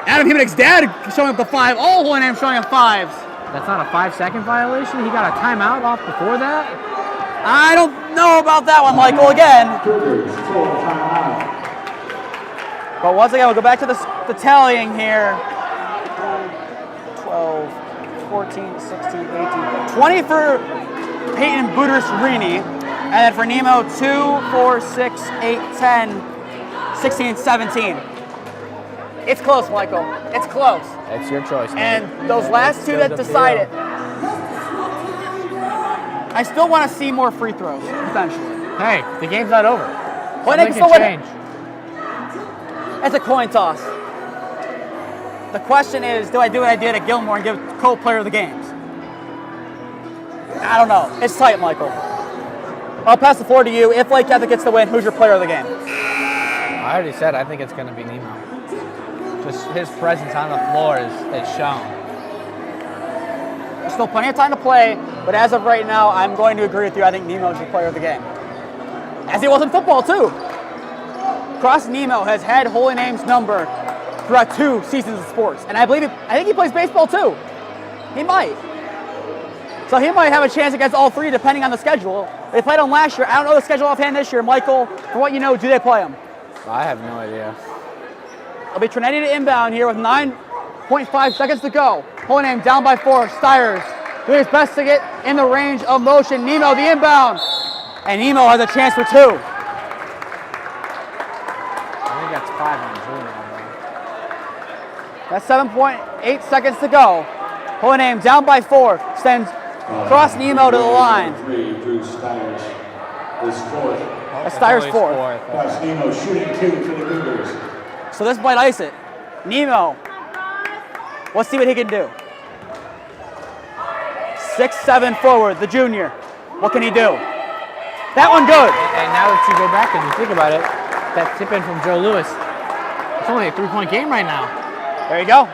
Adam Humanik's dad showing up the 5. All Holy Name showing up 5s. That's not a 5-second violation? He got a timeout off before that? I don't know about that one, Michael, again. But once again, we'll go back to the tallying here. 12, 14, 16, 18, 20 for Peyton Boudreaux-Serini. And then for Nemo, 2, 4, 6, 8, 10, 16, 17. It's close, Michael. It's close. It's your choice, Nate. And those last 2 that decide it, I still want to see more free throws, potentially. Hey, the game's not over. Well, they can still win it. It's a coin toss. The question is, do I do what I did at Gilmour and give Cole player of the games? I don't know. It's tight, Michael. I'll pass the floor to you. If Lake Catholic gets the win, who's your player of the game? I already said I think it's going to be Nemo. Just his presence on the floor is shown. There's still plenty of time to play, but as of right now, I'm going to agree with you. I think Nemo is your player of the game. As he was in football, too. Cross Nemo has had Holy Name's number throughout 2 seasons of sports. And I think he plays baseball, too. He might. So he might have a chance against all 3, depending on the schedule. They played him last year. I don't know the schedule offhand this year. Michael, from what you know, do they play him? I have no idea. It'll be Trinetti to inbound here with 9.5 seconds to go. Holy Name down by 4. Stires doing his best to get in the range of motion. Nemo the inbound. And Nemo has a chance for 2. I think that's 5 on Junior. That's 7.8 seconds to go. Holy Name down by 4. Sends cross Nemo to the line. 3, Drew Stires is 4th. That's Stires 4th. Cross Nemo shooting 2 for the Cougars. So this might ice it. Nemo. Let's see what he can do. 6'7" forward, the junior. What can he do? That one good. And now that you go back and you think about it, that tip in from Joe Lewis, it's only a 3-point game right now. There you go.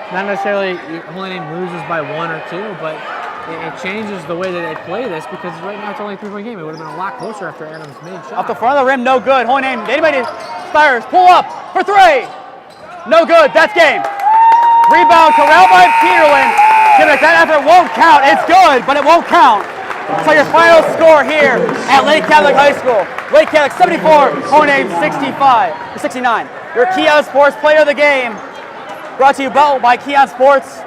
Not necessarily Holy Name loses by 1 or 2, but it changes the way that they play this because right now it's only a 3-point game. It would have been a lot closer after Adams made shot. Off the front of the rim, no good. Holy Name, anybody, Spires, pull up for 3. No good, that's game. Rebound, corralled by Peterlin. That effort won't count. It's good, but it won't count. So your final score here at Lake Catholic High School. Lake Catholic 74, Holy Name 69. Your Keon Sports Player of the Game, brought to you by Keon Sports.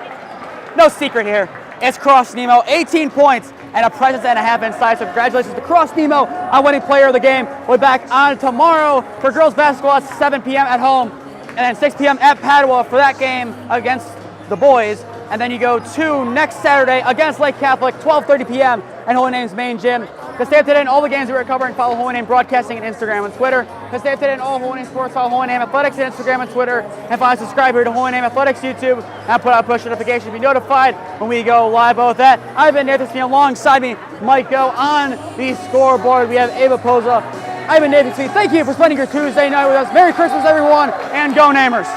No secret here. It's Cross Nemo, 18 points and a presence and a half inside. So congratulations to Cross Nemo on winning Player of the Game. We'll be back on tomorrow for girls basketball at 7 p.m. at home, and then 6 p.m. at Padua for that game against the boys. And then you go to next Saturday against Lake Catholic, 12:30 p.m. at Holy Name's main gym. To stay up to date on all the games we were covering, follow Holy Name Broadcasting on Instagram and Twitter. To stay up to date on all Holy Name sports, follow Holy Name Athletics on Instagram and Twitter. And finally, subscribe here to Holy Name Athletics YouTube and put out push notifications to be notified when we go live about that. I've been Nathan Smee, alongside me, Mike Go. On the scoreboard, we have Ava Poza. I've been Nathan Smee. Thank you for spending your Tuesday night with us. Merry Christmas, everyone, and go Namers.